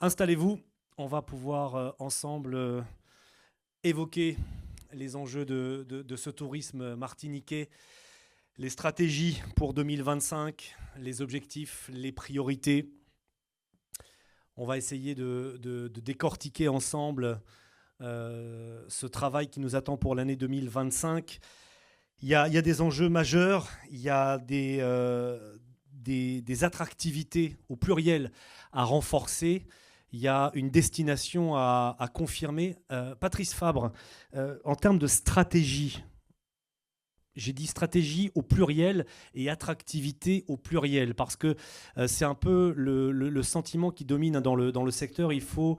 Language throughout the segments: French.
Installez-vous, on va pouvoir ensemble évoquer les enjeux de ce tourisme martiniquais, les stratégies pour 2025, les objectifs, les priorités. On va essayer de décortiquer ensemble ce travail qui nous attend pour l'année 2025. Il y a des enjeux majeurs, il y a des attractivités au pluriel à renforcer, il y a une destination à confirmer. Patrice Fabre, en termes de stratégie, j'ai dit stratégie au pluriel et attractivité au pluriel, parce que c'est un peu le sentiment qui domine dans le secteur. Il faut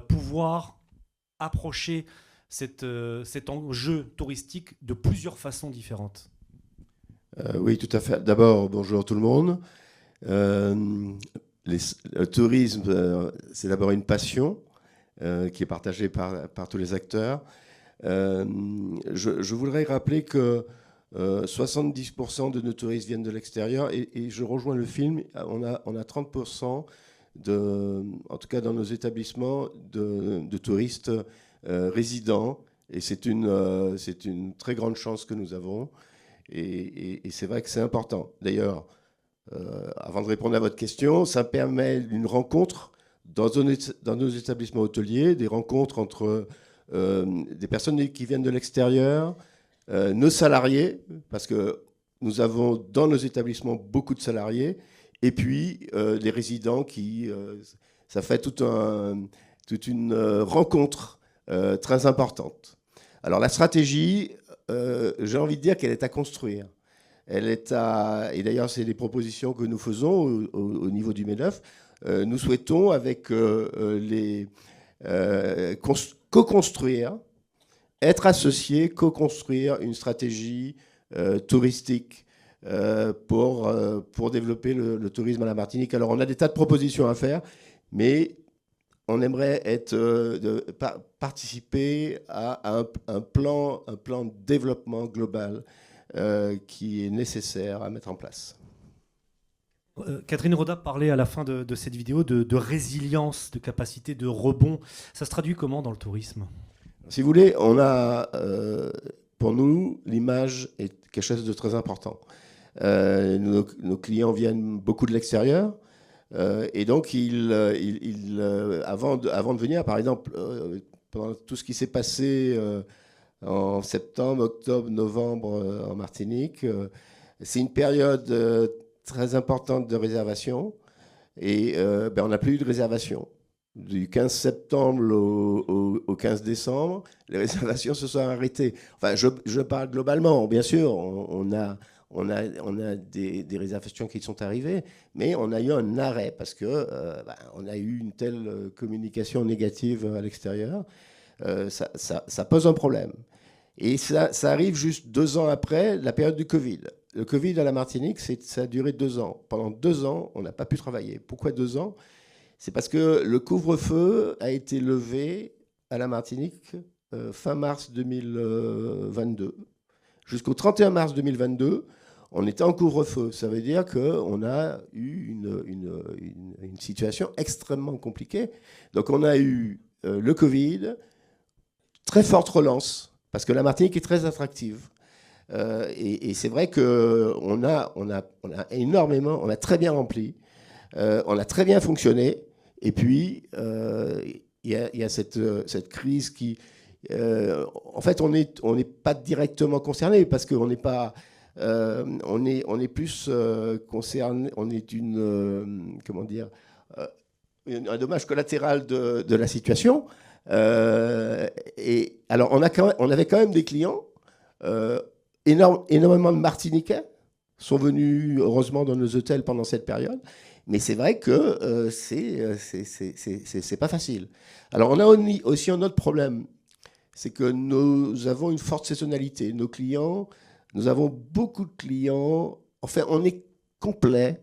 pouvoir approcher cet enjeu touristique de plusieurs façons différentes. Oui, tout à fait. D'abord, bonjour tout le monde. Le tourisme, c'est d'abord une passion qui est partagée par tous les acteurs. Je voudrais rappeler que 70% de nos touristes viennent de l'extérieur et je rejoins le film, on a 30% en tout cas dans nos établissements, de touristes résidents, et c'est une très grande chance que nous avons, et c'est vrai que c'est important. D'ailleurs, avant de répondre à votre question, ça permet une rencontre dans nos établissements hôteliers, des rencontres entre des personnes qui viennent de l'extérieur, nos salariés, parce que nous avons dans nos établissements beaucoup de salariés, et puis les résidents ça fait toute une rencontre très importante. Alors la stratégie, j'ai envie de dire qu'elle est à construire. Et d'ailleurs, c'est des propositions que nous faisons au niveau du MEDEF. Nous souhaitons, avec co-construire, être associés, co-construire une stratégie touristique pour développer le tourisme à la Martinique. Alors, on a des tas de propositions à faire, mais on aimerait participer à un plan de développement global qui est nécessaire à mettre en place. Catherine Roda parlait à la fin de cette vidéo de résilience, de capacité de rebond. Ça se traduit comment dans le tourisme ? Si vous voulez, pour nous, l'image est quelque chose de très important. Nos clients viennent beaucoup de l'extérieur, et donc avant de venir, par exemple, pendant tout ce qui s'est passé en septembre, octobre, novembre en Martinique, c'est une période très importante de réservation, et on n'a plus eu de réservation. Du 15 septembre au 15 décembre, les réservations se sont arrêtées. Enfin, je parle globalement, bien sûr, on a des réservations qui sont arrivées, mais on a eu un arrêt parce qu'on a eu une telle communication négative à l'extérieur. Ça pose un problème. Et ça arrive juste 2 ans après la période du Covid. Le Covid à la Martinique, ça a duré 2 ans. Pendant 2 ans, on n'a pas pu travailler. Pourquoi 2 ans ? C'est parce que le couvre-feu a été levé à la Martinique fin mars 2022. Jusqu'au 31 mars 2022, on était en couvre-feu. Ça veut dire qu'on a eu une situation extrêmement compliquée. Donc on a eu le Covid, très forte relance, parce que la Martinique est très attractive. Et c'est vrai qu'on a énormément, on a très bien rempli, on a très bien fonctionné. Et puis, il y a cette crise qui... en fait, on n'est pas directement concerné parce qu'on n'est pas... on est plus concerné... On est comment dire un dommage collatéral de la situation. Et alors, on avait quand même des clients, énormément de Martiniquais sont venus, heureusement, dans nos hôtels pendant cette période. Mais c'est vrai que c'est pas facile. Alors, on a aussi un autre problème, c'est que nous avons une forte saisonnalité. Nos clients, nous avons beaucoup de clients. Enfin, on est complet,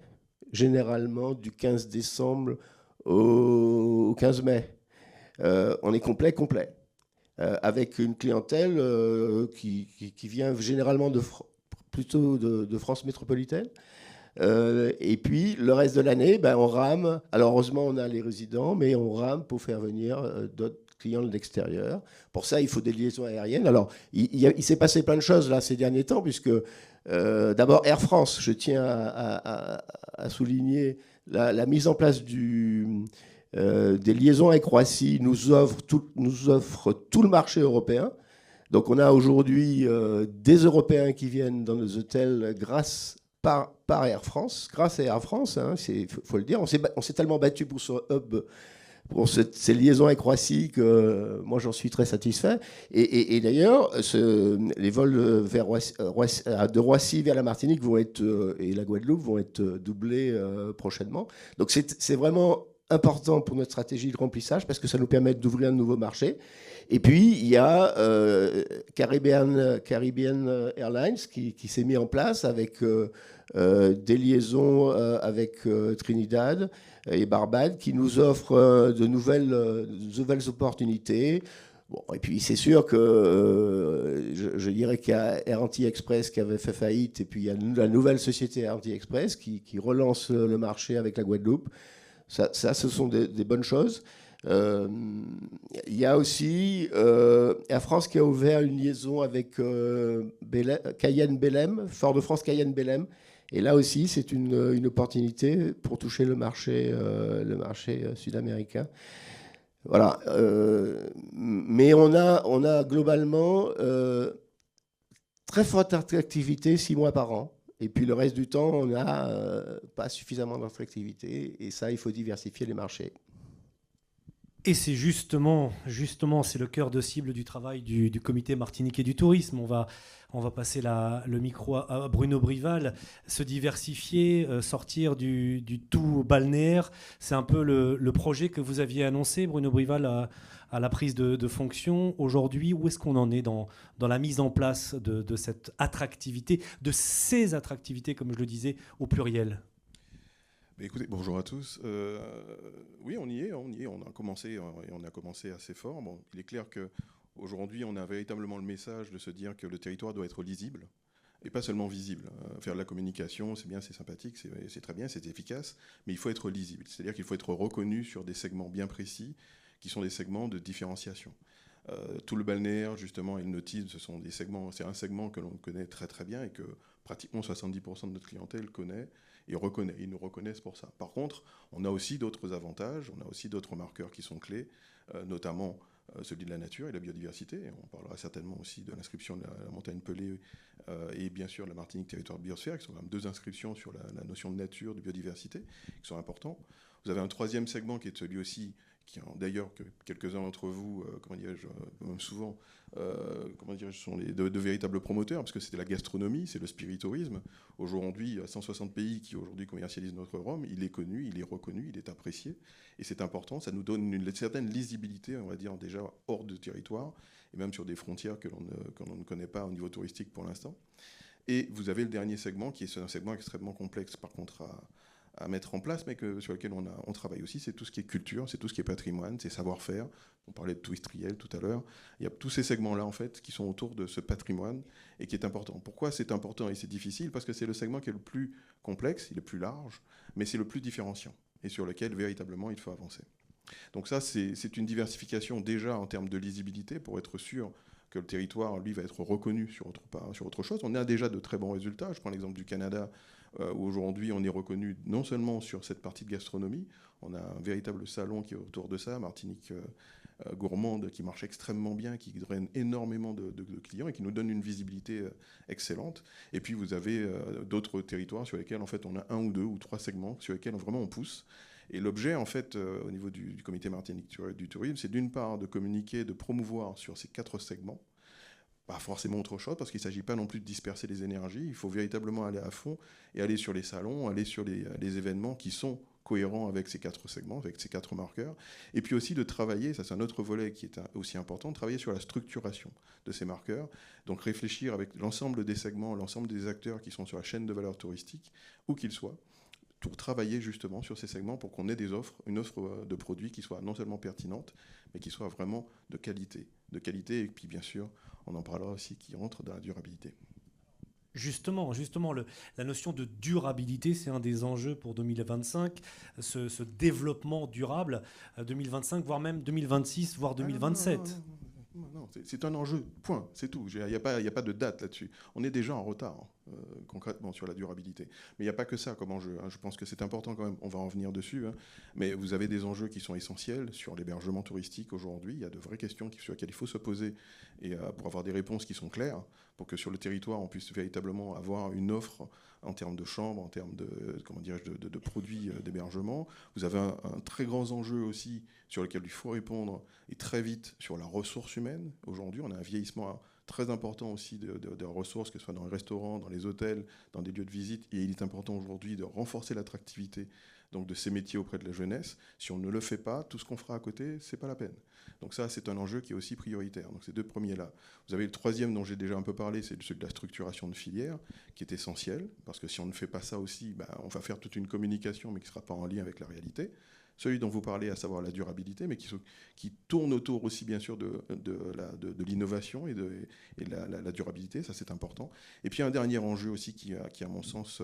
généralement, du 15 décembre au 15 mai. On est complet. Avec une clientèle qui vient généralement plutôt de France métropolitaine. Et puis, le reste de l'année, ben, on rame. Alors, heureusement, on a les résidents, mais on rame pour faire venir d'autres clients de l'extérieur. Pour ça, il faut des liaisons aériennes. Alors, il s'est passé plein de choses là ces derniers temps, puisque d'abord Air France, je tiens à souligner la mise en place des liaisons avec Roissy nous offre tout le marché européen. Donc on a aujourd'hui des Européens qui viennent dans nos hôtels par Air France, grâce à Air France, hein, faut le dire. On s'est tellement battu pour ce hub, pour ces liaisons avec Roissy, que moi j'en suis très satisfait. Et d'ailleurs, les vols de Roissy vers la Martinique et la Guadeloupe vont être doublés prochainement. Donc c'est vraiment important pour notre stratégie de remplissage parce que ça nous permet d'ouvrir un nouveau marché. Et puis, il y a Caribbean Airlines qui s'est mis en place avec des liaisons avec Trinidad et Barbade qui nous offrent de nouvelles opportunités. Bon, et puis, c'est sûr que je dirais qu'il y a Air Anti-Express qui avait fait faillite et puis il y a la nouvelle société Air Anti-Express qui relance le marché avec la Guadeloupe. Ça ce sont des bonnes choses. Il y a aussi Air France qui a ouvert une liaison avec Cayenne-Belém, Fort-de-France Cayenne-Belém. Et là aussi, c'est une opportunité pour toucher le marché sud-américain. Voilà. Mais on a globalement très forte attractivité 6 mois par an. Et puis le reste du temps, on n'a pas suffisamment d'attractivité. Et ça, il faut diversifier les marchés. Et c'est justement, c'est le cœur de cible du travail du comité martiniquais du tourisme. On va passer le micro à Bruno Brival. Se diversifier, sortir du tout balnéaire, c'est un peu le projet que vous aviez annoncé, Bruno Brival, à la prise de fonction. Aujourd'hui, où est-ce qu'on en est dans la mise en place de cette attractivité, de ces attractivités, comme je le disais, au pluriel ? Mais écoutez, bonjour à tous. Oui, on y est. On a commencé assez fort. Bon, il est clair qu'aujourd'hui, on a véritablement le message de se dire que le territoire doit être lisible et pas seulement visible. Faire de la communication, c'est bien, c'est sympathique, c'est très bien, c'est efficace, mais il faut être lisible. C'est-à-dire qu'il faut être reconnu sur des segments bien précis qui sont des segments de différenciation. Tout le balnéaire, justement, et le nautisme, c'est un segment que l'on connaît très très bien et que pratiquement 70% de notre clientèle connaît et reconnaît. Ils nous reconnaissent pour ça. Par contre, on a aussi d'autres avantages, on a aussi d'autres marqueurs qui sont clés, notamment celui de la nature et de la biodiversité. On parlera certainement aussi de l'inscription de la montagne Pelée et bien sûr la Martinique territoire de biosphère, qui sont quand même 2 inscriptions sur la notion de nature, de biodiversité, qui sont importants. Vous avez un 3e segment qui est celui aussi qui d'ailleurs que quelques-uns d'entre vous, même souvent, sont de véritables promoteurs, parce que c'est la gastronomie, c'est le spiritourisme. Aujourd'hui, il y a 160 pays qui aujourd'hui commercialisent notre rhum. Il est connu, il est reconnu, il est apprécié, et c'est important. Ça nous donne une certaine lisibilité, on va dire déjà hors de territoire, et même sur des frontières que l'on ne connaît pas au niveau touristique pour l'instant. Et vous avez le dernier segment, qui est un segment extrêmement complexe, par contre, à mettre en place, mais sur lequel on travaille aussi, c'est tout ce qui est culture, c'est tout ce qui est patrimoine, c'est savoir-faire. On parlait de Twistriel tout à l'heure. Il y a tous ces segments-là, en fait, qui sont autour de ce patrimoine et qui est important. Pourquoi c'est important et c'est difficile ? Parce que c'est le segment qui est le plus complexe, il est le plus large, mais c'est le plus différenciant et sur lequel, véritablement, il faut avancer. Donc ça, c'est une diversification déjà en termes de lisibilité pour être sûr que le territoire, lui, va être reconnu sur autre chose. On a déjà de très bons résultats. Je prends l'exemple du Canada, où aujourd'hui on est reconnu non seulement sur cette partie de gastronomie, on a un véritable salon qui est autour de ça, Martinique gourmande, qui marche extrêmement bien, qui draine énormément de clients et qui nous donne une visibilité excellente. Et puis vous avez d'autres territoires sur lesquels en fait on a 1 ou 2 ou 3 segments sur lesquels vraiment on pousse. Et l'objet, en fait, au niveau du comité Martinique du tourisme, c'est d'une part de communiquer, de promouvoir sur ces 4 segments, pas forcément autre chose, parce qu'il ne s'agit pas non plus de disperser les énergies. Il faut véritablement aller à fond et aller sur les salons, aller sur les événements qui sont cohérents avec ces 4 segments, avec ces 4 marqueurs. Et puis aussi de travailler, ça c'est un autre volet qui est aussi important, de travailler sur la structuration de ces marqueurs. Donc réfléchir avec l'ensemble des segments, l'ensemble des acteurs qui sont sur la chaîne de valeur touristique, où qu'ils soient, pour travailler justement sur ces segments pour qu'on ait une offre de produits qui soit non seulement pertinente, mais qui soit vraiment de qualité. Et puis bien sûr, on en parlera aussi, qui rentre dans la durabilité. Justement, la notion de durabilité, c'est un des enjeux pour 2025, ce développement durable 2025, voire même 2026, voire Ah non, non, non, 2027. non, c'est un enjeu, point, c'est tout. Il n'y a pas de date là-dessus. On est déjà en retard, concrètement, sur la durabilité. Mais il n'y a pas que ça comme enjeu, hein. Je pense que c'est important quand même, on va en venir dessus, hein. Mais vous avez des enjeux qui sont essentiels sur l'hébergement touristique aujourd'hui. Il y a de vraies questions sur lesquelles il faut se poser et pour avoir des réponses qui sont claires, pour que sur le territoire, on puisse véritablement avoir une offre en termes de chambres, en termes de, comment dirais-je, de produits d'hébergement. Vous avez un très grand enjeu aussi sur lequel il faut répondre, et très vite, sur la ressource humaine. Aujourd'hui, on a un vieillissement très important aussi de ressources, que ce soit dans les restaurants, dans les hôtels, dans des lieux de visite. Et il est important aujourd'hui de renforcer l'attractivité donc de ces métiers auprès de la jeunesse. Si on ne le fait pas, tout ce qu'on fera à côté, c'est pas la peine. Donc ça, c'est un enjeu qui est aussi prioritaire. Donc ces deux premiers-là. Vous avez le troisième dont j'ai déjà un peu parlé, c'est celui de la structuration de filière, qui est essentiel, parce que si on ne fait pas ça aussi, on va faire toute une communication, mais qui ne sera pas en lien avec la réalité. Celui dont vous parlez, à savoir la durabilité, mais qui tourne autour aussi, bien sûr, de l'innovation et de la durabilité, ça c'est important. Et puis un dernier enjeu aussi qui à mon sens,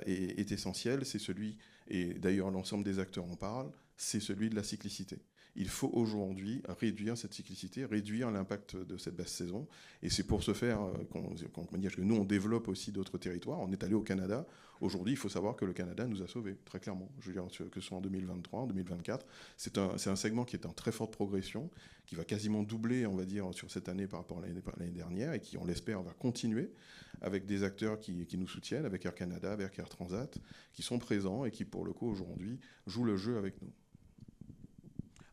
est essentiel, c'est celui, et d'ailleurs l'ensemble des acteurs en parlent, c'est celui de la cyclicité. Il faut aujourd'hui réduire cette cyclicité, réduire l'impact de cette basse saison. Et c'est pour ce faire que nous, on développe aussi d'autres territoires. On est allé au Canada. Aujourd'hui, il faut savoir que le Canada nous a sauvés, très clairement. Je veux dire, que ce soit en 2023, en 2024. C'est un segment qui est en très forte progression, qui va quasiment doubler, on va dire, sur cette année par rapport à l'année dernière, et qui, on l'espère, va continuer avec des acteurs qui nous soutiennent, avec Air Canada, avec Air Transat, qui sont présents et qui, pour le coup, aujourd'hui, jouent le jeu avec nous.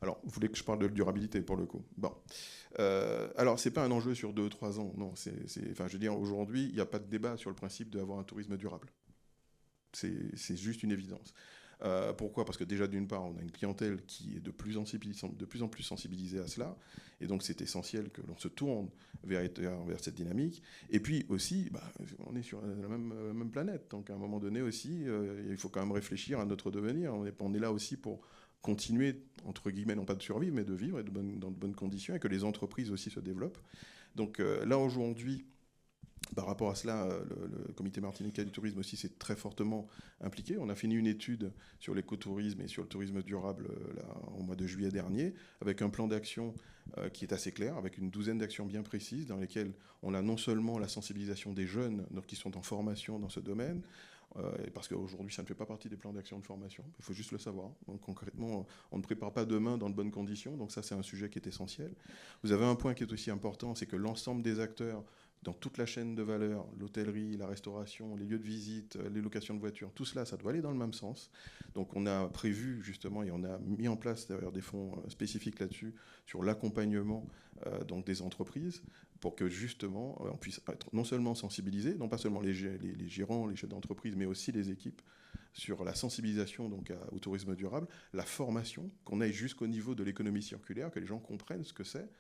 Alors, vous voulez que je parle de durabilité pour le coup? Bon. Alors, ce n'est pas un enjeu sur 2 ou 3 ans. Non, enfin, je veux dire, aujourd'hui, il n'y a pas de débat sur le principe d'avoir un tourisme durable. C'est juste une évidence. Pourquoi? Parce que déjà, d'une part, on a une clientèle qui est de plus en plus sensibilisée à cela. Et donc, c'est essentiel que l'on se tourne vers cette dynamique. Et puis aussi, on est sur la même planète. Donc, à un moment donné aussi, il faut quand même réfléchir à notre devenir. On est là aussi pour continuer, entre guillemets, non pas de survivre, mais de vivre et dans de bonnes conditions, et que les entreprises aussi se développent. Donc là, aujourd'hui, par rapport à cela, le comité martiniquais du tourisme aussi s'est très fortement impliqué. On a fini une étude sur l'écotourisme et sur le tourisme durable là, au mois de juillet dernier, avec un plan d'action qui est assez clair, avec une douzaine d'actions bien précises, dans lesquelles on a non seulement la sensibilisation des jeunes qui sont en formation dans ce domaine, parce qu'aujourd'hui, ça ne fait pas partie des plans d'action de formation. Il faut juste le savoir. Donc, concrètement, on ne prépare pas demain dans de bonnes conditions. Donc ça, c'est un sujet qui est essentiel. Vous avez un point qui est aussi important, c'est que l'ensemble des acteurs dans toute la chaîne de valeur, l'hôtellerie, la restauration, les lieux de visite, les locations de voitures, tout cela, ça doit aller dans le même sens. Donc on a prévu justement, et on a mis en place d'ailleurs des fonds spécifiques là-dessus, sur l'accompagnement donc des entreprises, pour que justement on puisse être non seulement sensibilisé, non pas seulement les gérants, les chefs d'entreprise, mais aussi les équipes, sur la sensibilisation donc au tourisme durable, la formation, qu'on aille jusqu'au niveau de l'économie circulaire, que les gens comprennent ce que c'est,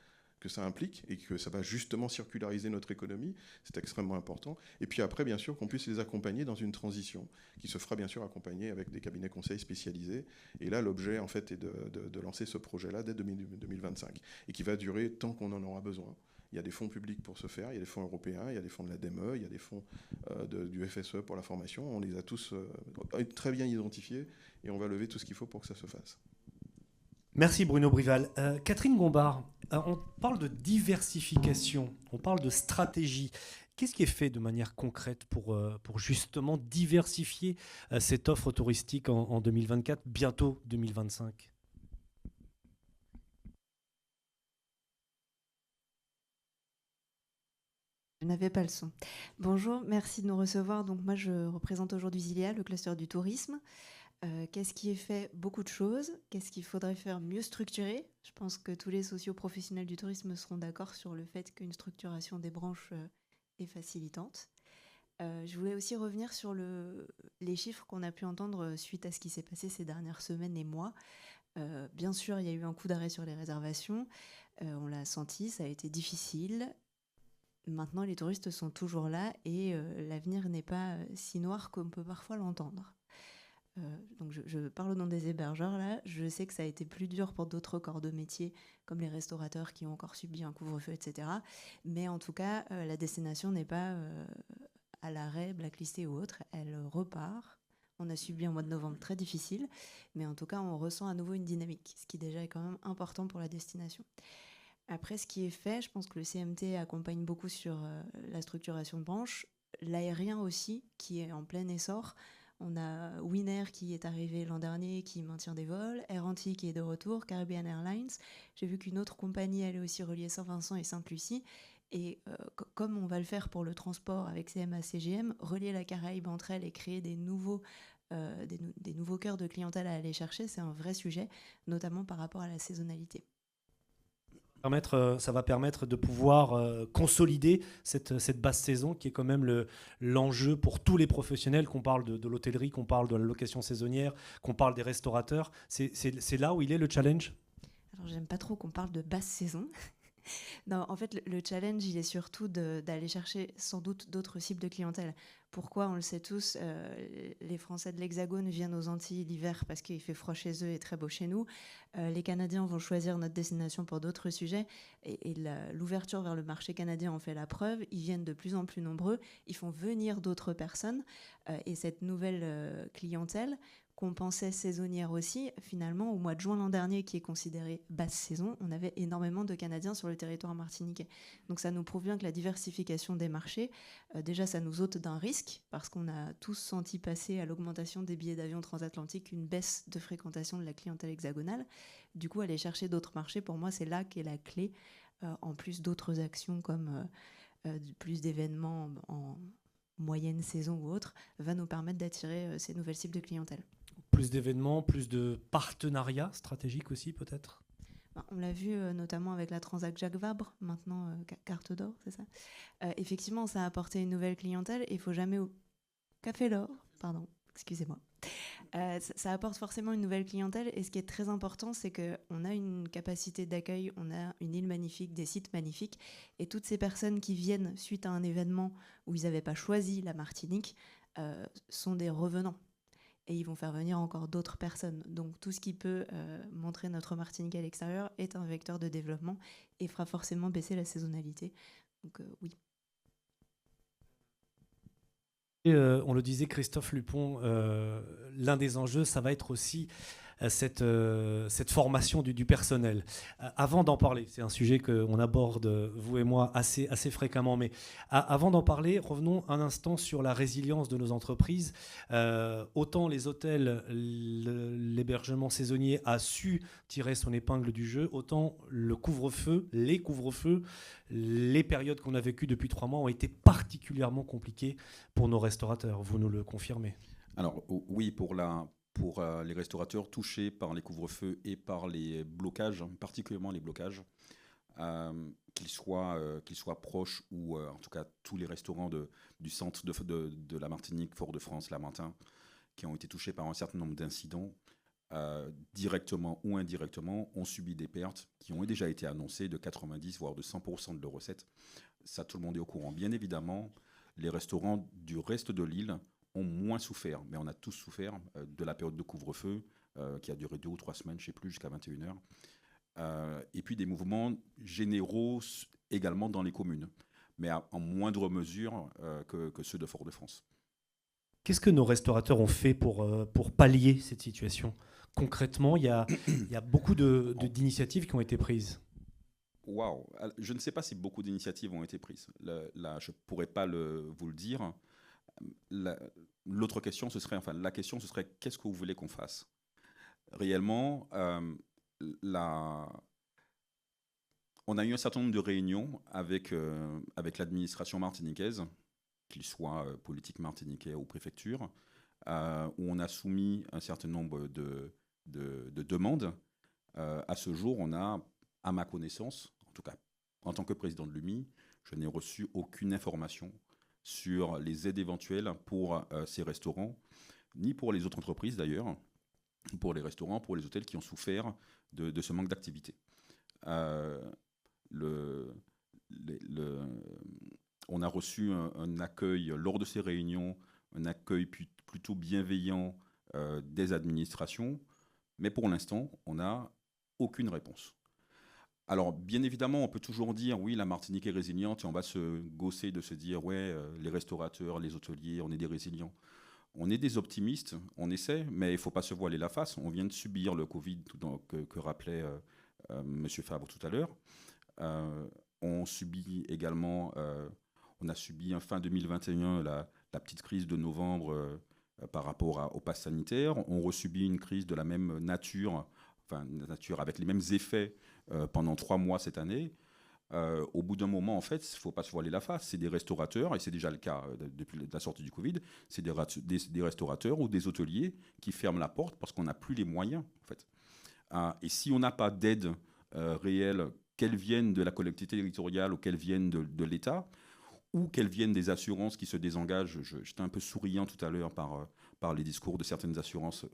que ça implique, et que ça va justement circulariser notre économie, c'est extrêmement important. Et puis après, bien sûr, qu'on puisse les accompagner dans une transition, qui se fera bien sûr accompagner avec des cabinets conseils spécialisés. Et là, l'objet, en fait, est de lancer ce projet-là dès 2025, et qui va durer tant qu'on en aura besoin. Il y a des fonds publics pour ce faire, il y a des fonds européens, il y a des fonds de la DME, il y a des fonds du FSE pour la formation. On les a tous très bien identifiés, et on va lever tout ce qu'il faut pour que ça se fasse. Merci Bruno Brival. Catherine Gombard, on parle de diversification, on parle de stratégie. Qu'est-ce qui est fait de manière concrète pour justement diversifier cette offre touristique en 2024, bientôt 2025 ? Je n'avais pas le son. Bonjour, merci de nous recevoir. Donc moi, je représente aujourd'hui Zilia, le cluster du tourisme. Qu'est-ce qui est fait? Beaucoup de choses. Qu'est-ce qu'il faudrait faire mieux structurer? Je pense que tous les socio-professionnels du tourisme seront d'accord sur le fait qu'une structuration des branches est facilitante. Je voulais aussi revenir sur les chiffres qu'on a pu entendre suite à ce qui s'est passé ces dernières semaines et mois. Bien sûr, il y a eu un coup d'arrêt sur les réservations. On l'a senti, ça a été difficile. Maintenant, les touristes sont toujours là et l'avenir n'est pas si noir qu'on peut parfois l'entendre. Donc je parle au nom des hébergeurs là. Je sais que ça a été plus dur pour d'autres corps de métier comme les restaurateurs qui ont encore subi un couvre-feu, etc. Mais en tout cas, la destination n'est pas à l'arrêt, blacklistée ou autre, elle repart. On a subi un mois de novembre très difficile, mais en tout cas, on ressent à nouveau une dynamique, ce qui déjà est quand même important pour la destination. Après, ce qui est fait, je pense que le CMT accompagne beaucoup sur la structuration de branches. L'aérien aussi, qui est en plein essor. On a Winair qui est arrivé l'an dernier, qui maintient des vols, Air Antilles qui est de retour, Caribbean Airlines. J'ai vu qu'une autre compagnie allait aussi relier Saint-Vincent et Sainte-Lucie. Et comme on va le faire pour le transport avec CMA CGM, relier la Caraïbe entre elles et créer des nouveaux cœurs de clientèle à aller chercher, c'est un vrai sujet, notamment par rapport à la saisonnalité. Ça va permettre de pouvoir consolider cette basse saison qui est quand même l'enjeu pour tous les professionnels, qu'on parle de l'hôtellerie, qu'on parle de la location saisonnière, qu'on parle des restaurateurs. C'est là où il est le challenge? Alors, j'aime pas trop qu'on parle de basse saison. Non, en fait, le challenge, il est surtout d'aller chercher sans doute d'autres cibles de clientèle. Pourquoi? On le sait tous, les Français de l'Hexagone viennent aux Antilles l'hiver parce qu'il fait froid chez eux et très beau chez nous. Les Canadiens vont choisir notre destination pour d'autres sujets. Et l'ouverture vers le marché canadien en fait la preuve. Ils viennent de plus en plus nombreux. Ils font venir d'autres personnes. Et cette nouvelle clientèle, qu'on pensait saisonnière aussi, finalement, au mois de juin l'an dernier, qui est considéré basse saison, on avait énormément de Canadiens sur le territoire martiniquais. Donc ça nous prouve bien que la diversification des marchés, déjà ça nous ôte d'un risque, parce qu'on a tous senti passer à l'augmentation des billets d'avion transatlantiques une baisse de fréquentation de la clientèle hexagonale. Du coup, aller chercher d'autres marchés, pour moi, c'est là qu'est la clé, en plus d'autres actions comme plus d'événements en moyenne saison ou autre, va nous permettre d'attirer ces nouvelles cibles de clientèle. Plus d'événements, plus de partenariats stratégiques aussi peut-être? On l'a vu notamment avec la Transac Jacques Vabre, maintenant Carte d'Or, c'est ça. Effectivement, ça a apporté une nouvelle clientèle et il ne faut jamais... Café d'Or, pardon, excusez-moi. Ça apporte forcément une nouvelle clientèle et ce qui est très important, c'est qu'on a une capacité d'accueil, on a une île magnifique, des sites magnifiques et toutes ces personnes qui viennent suite à un événement où ils n'avaient pas choisi la Martinique sont des revenants. Et ils vont faire venir encore d'autres personnes. Donc tout ce qui peut montrer notre Martinique à l'extérieur est un vecteur de développement et fera forcément baisser la saisonnalité. Donc oui. Et, on le disait, Christophe Lupon, l'un des enjeux, ça va être aussi cette formation du personnel. Avant d'en parler, c'est un sujet qu'on aborde, vous et moi, assez fréquemment, mais avant d'en parler, revenons un instant sur la résilience de nos entreprises. Autant les hôtels, l'hébergement saisonnier a su tirer son épingle du jeu, autant les couvre-feux, les périodes qu'on a vécues depuis 3 mois ont été particulièrement compliquées pour nos restaurateurs. Vous nous le confirmez? Alors oui, pour les restaurateurs touchés par les couvre-feux et par les blocages, particulièrement les blocages, qu'ils soient proches ou en tout cas tous les restaurants du centre de la Martinique, Fort-de-France, Lamentin, qui ont été touchés par un certain nombre d'incidents, directement ou indirectement, ont subi des pertes qui ont déjà été annoncées de 90 voire de 100% de leurs recettes. Ça, tout le monde est au courant. Bien évidemment, les restaurants du reste de l'île ont moins souffert, mais on a tous souffert de la période de couvre-feu qui a duré 2 ou 3 semaines, je ne sais plus, jusqu'à 21h. Et puis des mouvements généraux également dans les communes, mais en moindre mesure que ceux de Fort-de-France. Qu'est-ce que nos restaurateurs ont fait pour pallier cette situation? Concrètement, il y a beaucoup d'initiatives qui ont été prises. Waouh! Je ne sais pas si beaucoup d'initiatives ont été prises. Là, je ne pourrais pas vous le dire. L'autre question, la question, ce serait qu'est-ce que vous voulez qu'on fasse? Réellement, on a eu un certain nombre de réunions avec l'administration martiniquaise, qu'il soit politique martiniquais ou préfecture, où on a soumis un certain nombre de demandes. À ce jour, on a, à ma connaissance, en tout cas en tant que président de l'UMI, je n'ai reçu aucune information sur les aides éventuelles pour ces restaurants, ni pour les autres entreprises d'ailleurs, pour les restaurants, pour les hôtels qui ont souffert de ce manque d'activité. On a reçu un accueil lors de ces réunions, un accueil plutôt bienveillant des administrations, mais pour l'instant, on n'a aucune réponse. Alors, bien évidemment, on peut toujours dire, oui, la Martinique est résiliente, et on va se gausser de se dire, ouais, les restaurateurs, les hôteliers, on est des résilients. On est des optimistes, on essaie, mais il ne faut pas se voiler la face. On vient de subir le Covid que rappelait M. Fabre tout à l'heure. On subit également, on a subi en fin 2021 la petite crise de novembre par rapport au pass sanitaire. On resubit une crise de la même nature, avec les mêmes effets pendant 3 mois cette année. Au bout d'un moment, en fait, il ne faut pas se voiler la face. C'est des restaurateurs, et c'est déjà le cas depuis la sortie du Covid, c'est des restaurateurs ou des hôteliers qui ferment la porte parce qu'on n'a plus les moyens, en fait. Et si on n'a pas d'aide réelle, qu'elles viennent de la collectivité territoriale ou qu'elles viennent de l'État, ou qu'elles viennent des assurances qui se désengagent. J'étais un peu souriant tout à l'heure par les discours de certaines assurances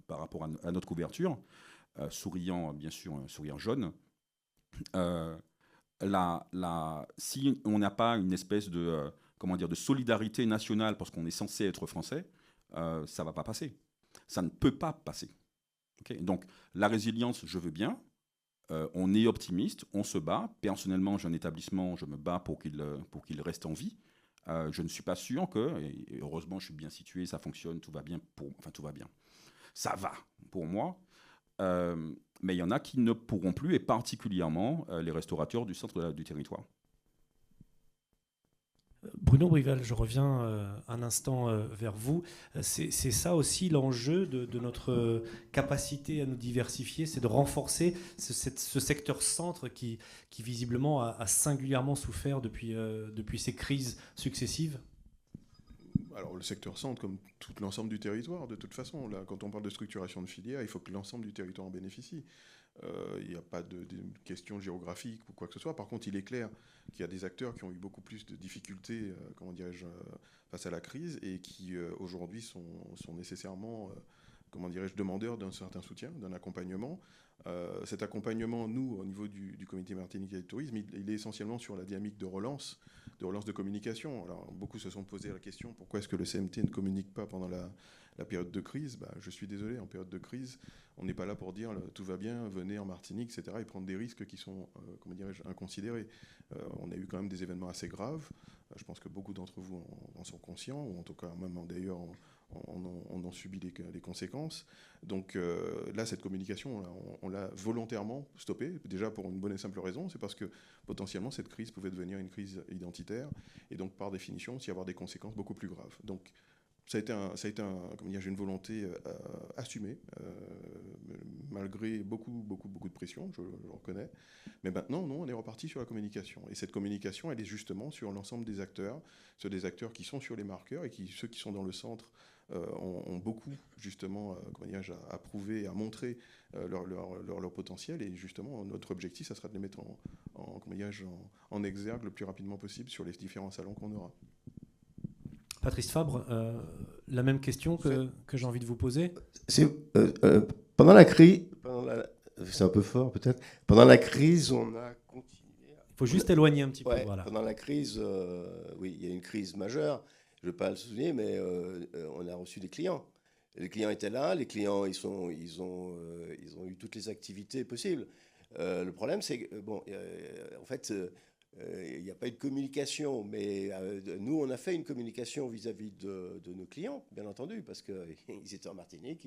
par rapport à notre couverture. Souriant, bien sûr, un souriant jaune. Si on n'a pas une espèce de solidarité nationale parce qu'on est censé être français, ça ne va pas passer. Ça ne peut pas passer. Okay. Donc, la résilience, je veux bien. On est optimiste, on se bat. Personnellement, j'ai un établissement, je me bats pour qu'il reste en vie. Je ne suis pas sûr que, et heureusement, je suis bien situé, ça fonctionne, tout va bien. Tout va bien. Ça va pour moi. Mais il y en a qui ne pourront plus, et particulièrement les restaurateurs du centre du territoire. Bruno Brivel, je reviens un instant vers vous. C'est ça aussi l'enjeu de notre capacité à nous diversifier, c'est de renforcer ce secteur centre qui visiblement a singulièrement souffert depuis ces crises successives. Alors le secteur centre, comme tout l'ensemble du territoire, de toute façon, là, quand on parle de structuration de filière, il faut que l'ensemble du territoire en bénéficie. Il n'y a pas de question géographique ou quoi que ce soit. Par contre, il est clair qu'il y a des acteurs qui ont eu beaucoup plus de difficultés, face à la crise et qui aujourd'hui sont nécessairement, demandeurs d'un certain soutien, d'un accompagnement. Cet accompagnement, nous, au niveau du Comité Martinique et du Tourisme, il est essentiellement sur la dynamique de relance de communication. Alors, beaucoup se sont posé la question, pourquoi est-ce que le CMT ne communique pas pendant la période de crise? Je suis désolé, en période de crise, on n'est pas là pour dire tout va bien, venez en Martinique, etc., et prendre des risques qui sont, inconsidérés. On a eu quand même des événements assez graves. Je pense que beaucoup d'entre vous en sont conscients, ou en tout cas, même d'ailleurs, on en subit les conséquences. Donc là, cette communication, on l'a volontairement stoppée, déjà pour une bonne et simple raison, c'est parce que potentiellement cette crise pouvait devenir une crise identitaire, et donc par définition aussi avoir des conséquences beaucoup plus graves. Donc ça a été une volonté assumée, malgré beaucoup de pression, je le reconnais. Mais maintenant, non, on est reparti sur la communication. Et cette communication, elle est justement sur l'ensemble des acteurs, sur des acteurs qui sont sur les marqueurs et ceux qui sont dans le centre ont beaucoup, justement, à prouver, à montrer leur potentiel. Et justement, notre objectif, ça sera de les mettre en exergue le plus rapidement possible sur les différents salons qu'on aura. Patrice Fabre, la même question que j'ai envie de vous poser. Pendant la crise, c'est un peu fort peut-être, pendant la crise, on a continué. Il faut juste éloigner un petit peu. Voilà. Pendant la crise, oui, il y a une crise majeure. Je ne vais pas le souligner, mais on a reçu des clients. Les clients étaient là, les clients, ils ont eu toutes les activités possibles. Le problème, c'est que, en fait, il n'y a pas eu de communication, mais nous, on a fait une communication vis-à-vis de nos clients, bien entendu, parce qu'ils étaient en Martinique,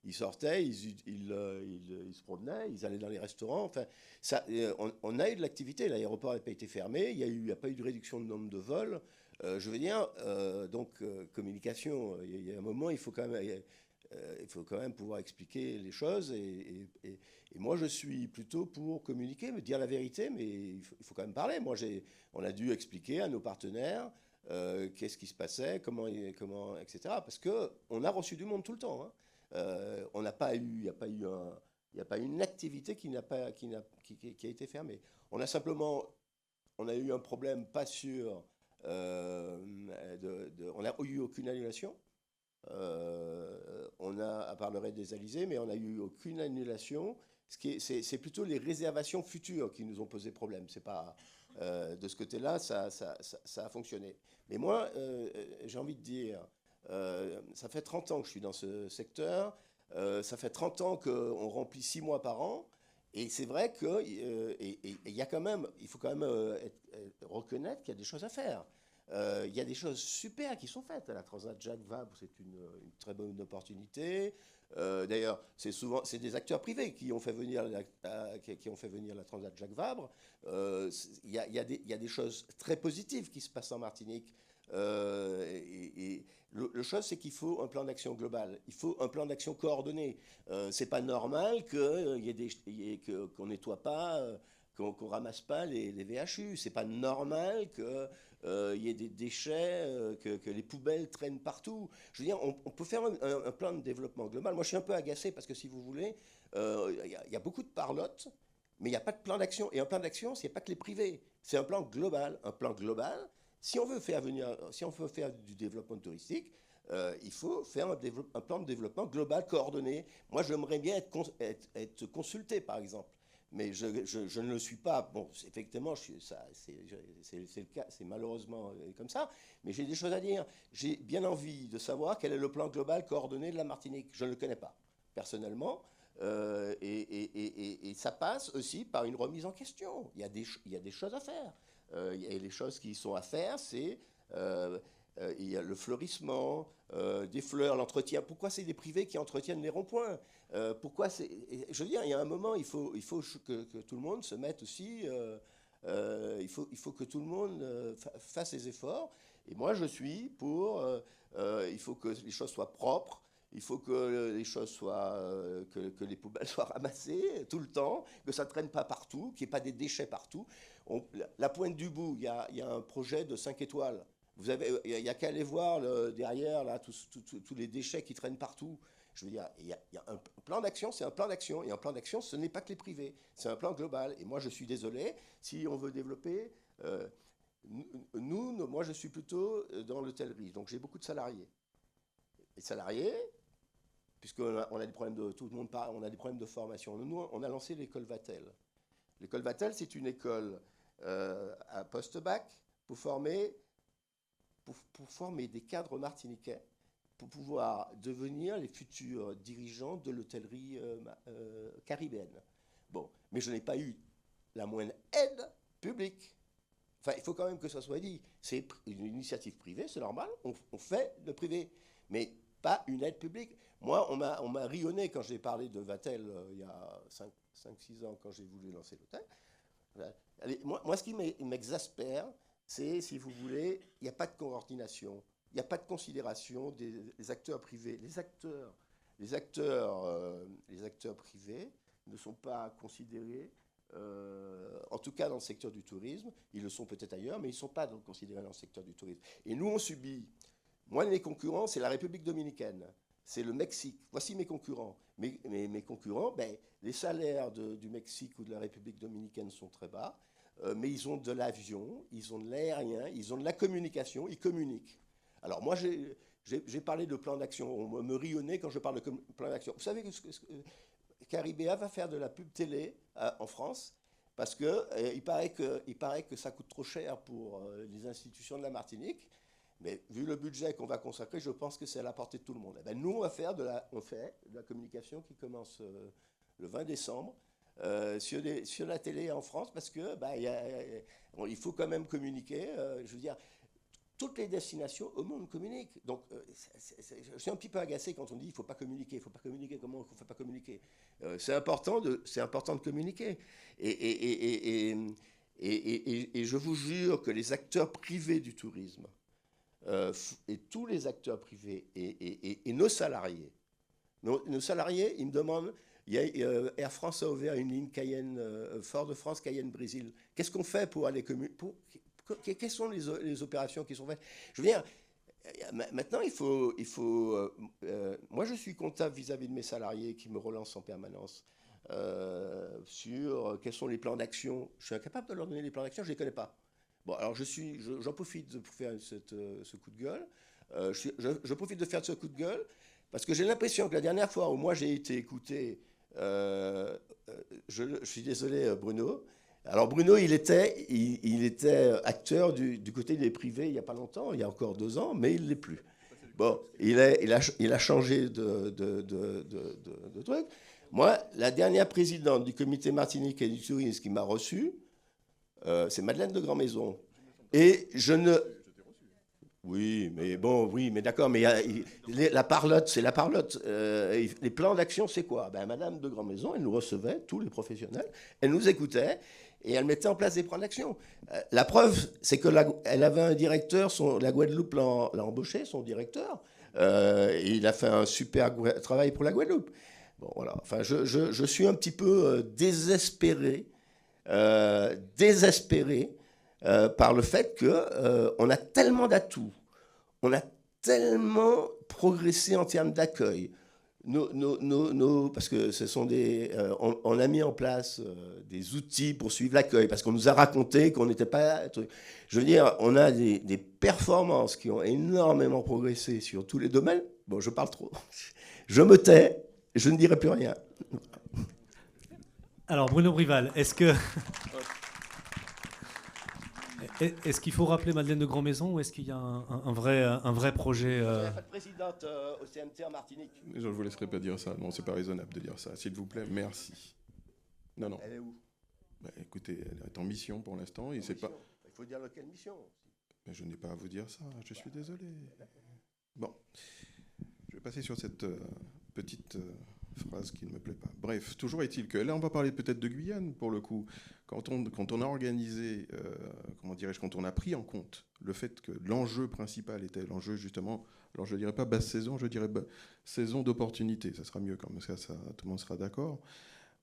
ils sortaient, ils se promenaient, ils allaient dans les restaurants. Enfin, on a eu de l'activité, l'aéroport n'a pas été fermé, il n'y a pas eu de réduction de nombre de vols. Je veux dire, communication, il y a un moment, il faut quand même pouvoir expliquer les choses. Et moi, je suis plutôt pour communiquer, me dire la vérité, mais il faut quand même parler. On a dû expliquer à nos partenaires qu'est-ce qui se passait, comment, etc. Parce qu'on a reçu du monde tout le temps. Hein. Il n'y a pas eu une activité qui a été fermée. On a eu un problème pas sûr. On n'a eu aucune annulation. On a, à part le raid des Alizés, mais on n'a eu aucune annulation. C'est plutôt les réservations futures qui nous ont posé problème. C'est pas de ce côté-là, ça a fonctionné. Mais moi, j'ai envie de dire, ça fait 30 ans que je suis dans ce secteur. Ça fait 30 ans qu'on remplit 6 mois par an. Et c'est vrai que il y a quand même, il faut quand même reconnaître qu'il y a des choses à faire. Il y a des choses super qui sont faites. La Transat Jacques Vabre, c'est une très bonne opportunité. D'ailleurs, c'est des acteurs privés qui ont fait venir la Transat Jacques Vabre. Il y a des choses très positives qui se passent en Martinique. Le chose, c'est qu'il faut un plan d'action global. Il faut un plan d'action coordonné. C'est pas normal qu'on nettoie pas, qu'on ramasse pas les VHU. C'est pas normal qu'il y ait des déchets, que les poubelles traînent partout. Je veux dire, on peut faire un plan de développement global. Moi, je suis un peu agacé parce que, si vous voulez, y a beaucoup de parlotte, mais il n'y a pas de plan d'action. Et un plan d'action, c'est pas que les privés. C'est un plan global. Un plan global, si on veut faire du développement touristique, il faut faire un plan de développement global coordonné. Moi, j'aimerais bien être consulté, par exemple. Mais je ne le suis pas. Bon, effectivement, c'est le cas, c'est malheureusement comme ça. Mais j'ai des choses à dire. J'ai bien envie de savoir quel est le plan global coordonné de la Martinique. Je ne le connais pas, personnellement. Et ça passe aussi par une remise en question. Il y a des choses à faire. Et les choses qui sont à faire, c'est il y a le fleurissement des fleurs, l'entretien. Pourquoi c'est des privés qui entretiennent les ronds-points? Pourquoi c'est... Je veux dire, il y a un moment, il faut que tout le monde se mette aussi... il faut que tout le monde fasse ses efforts. Et moi, je suis pour... il faut que les choses soient propres. Il faut que les choses soient, que les poubelles soient ramassées tout le temps, que ça ne traîne pas partout, qu'il n'y ait pas des déchets partout. La Pointe du Bout, il y a un projet de 5 étoiles. Il n'y a qu'à aller voir derrière là, tous les déchets qui traînent partout. Je veux dire, il y a un plan d'action, c'est un plan d'action. Et un plan d'action, ce n'est pas que les privés, c'est un plan global. Et moi, je suis désolé, si on veut développer... moi, je suis plutôt dans l'hôtellerie. Donc, j'ai beaucoup de salariés. Les salariés... puisqu'on a des problèmes tout le monde parle, on a des problèmes de formation. Nous, on a lancé l'école Vatel. L'école Vatel, c'est une école à post-bac pour former des cadres martiniquais pour pouvoir devenir les futurs dirigeants de l'hôtellerie caribéenne. Bon, mais je n'ai pas eu la moindre aide publique. Enfin, il faut quand même que ça soit dit. C'est une initiative privée, c'est normal, on fait le privé. Mais pas une aide publique. Moi, on m'a rionné quand j'ai parlé de Vatel il y a 5-6 ans, quand j'ai voulu lancer l'hôtel. Moi, ce qui m'exaspère, c'est, si vous voulez, il n'y a pas de coordination, il n'y a pas de considération des acteurs privés. Les acteurs privés ne sont pas considérés, en tout cas dans le secteur du tourisme. Ils le sont peut-être ailleurs, mais ils ne sont pas considérés dans le secteur du tourisme. Et nous, on subit... Moi, mes concurrents, c'est la République dominicaine, c'est le Mexique. Voici mes concurrents. Mes concurrents, les salaires du Mexique ou de la République dominicaine sont très bas, mais ils ont de l'avion, ils ont de l'aérien, ils ont de la communication, ils communiquent. Alors moi, j'ai parlé de plan d'action. On me rionnait quand je parle de plan d'action. Vous savez que Caribéa va faire de la pub télé en France parce qu'il paraît que ça coûte trop cher pour les institutions de la Martinique. Mais vu le budget qu'on va consacrer, je pense que c'est à la portée de tout le monde. Nous, on fait de la communication qui commence le 20 décembre sur la télé en France parce que il faut quand même communiquer. Je veux dire, toutes les destinations au monde communiquent. Donc, je suis un petit peu agacé quand on dit il ne faut pas communiquer. Il ne faut pas communiquer. Comment il ne faut pas communiquer? C'est important de communiquer. Et je vous jure que les acteurs privés du tourisme, et tous les acteurs privés et nos salariés, ils me demandent, Air France a ouvert une ligne Cayenne, Fort-de-France, Cayenne-Brésil. Qu'est-ce qu'on fait pour aller quelles sont les opérations qui sont faites? Je veux dire, maintenant, il faut moi, je suis comptable vis-à-vis de mes salariés qui me relancent en permanence sur quels sont les plans d'action. Je suis incapable de leur donner les plans d'action, je ne les connais pas. Bon, alors j'en profite pour faire ce coup de gueule. Je profite de faire ce coup de gueule parce que j'ai l'impression que la dernière fois où moi j'ai été écouté, je suis désolé Bruno. Alors Bruno, il était acteur du côté des privés il n'y a pas longtemps, il y a encore 2 ans, mais il ne l'est plus. Bon, il a changé de truc. Moi, la dernière présidente du comité martiniquais du tourisme qui m'a reçu, c'est Madeleine de Grandmaison. Et je ne... Oui, mais bon, oui, mais d'accord, mais la parlotte, c'est la parlotte. Les plans d'action, c'est quoi? Ben, Madame de Grandmaison, elle nous recevait, tous les professionnels, elle nous écoutait et elle mettait en place des plans d'action. La preuve, c'est qu'elle avait un directeur, la Guadeloupe l'a embauché, son directeur, et il a fait un super travail pour la Guadeloupe. Bon, voilà. Enfin, je suis un petit peu désespéré par le fait qu'on a tellement d'atouts, on a tellement progressé en termes d'accueil. Parce que ce sont on a mis en place des outils pour suivre l'accueil, parce qu'on nous a raconté qu'on n'était pas... Je veux dire, on a des performances qui ont énormément progressé sur tous les domaines. Bon, je parle trop. Je me tais, je ne dirai plus rien. Alors, Bruno Brival, est-ce qu'il faut rappeler Madeleine de Grandmaison ou est-ce qu'il y a un vrai projet Il n'y a pas de présidente au CMT en Martinique. Je ne vous laisserai pas dire ça. Non, c'est pas raisonnable de dire ça. S'il vous plaît, merci. Non. Elle est où? Écoutez, elle est en mission pour l'instant. Il faut dire quelle mission. Mais je n'ai pas à vous dire ça. Je suis désolé. Bon. Je vais passer sur cette petite phrase qui ne me plaît pas. Bref, toujours est-il que là, on va parler peut-être de Guyane, pour le coup. Quand on a organisé, quand on a pris en compte le fait que l'enjeu principal était l'enjeu, justement, alors je ne dirais pas basse saison, je dirais saison d'opportunité. Ça sera mieux, comme ça, tout le monde sera d'accord.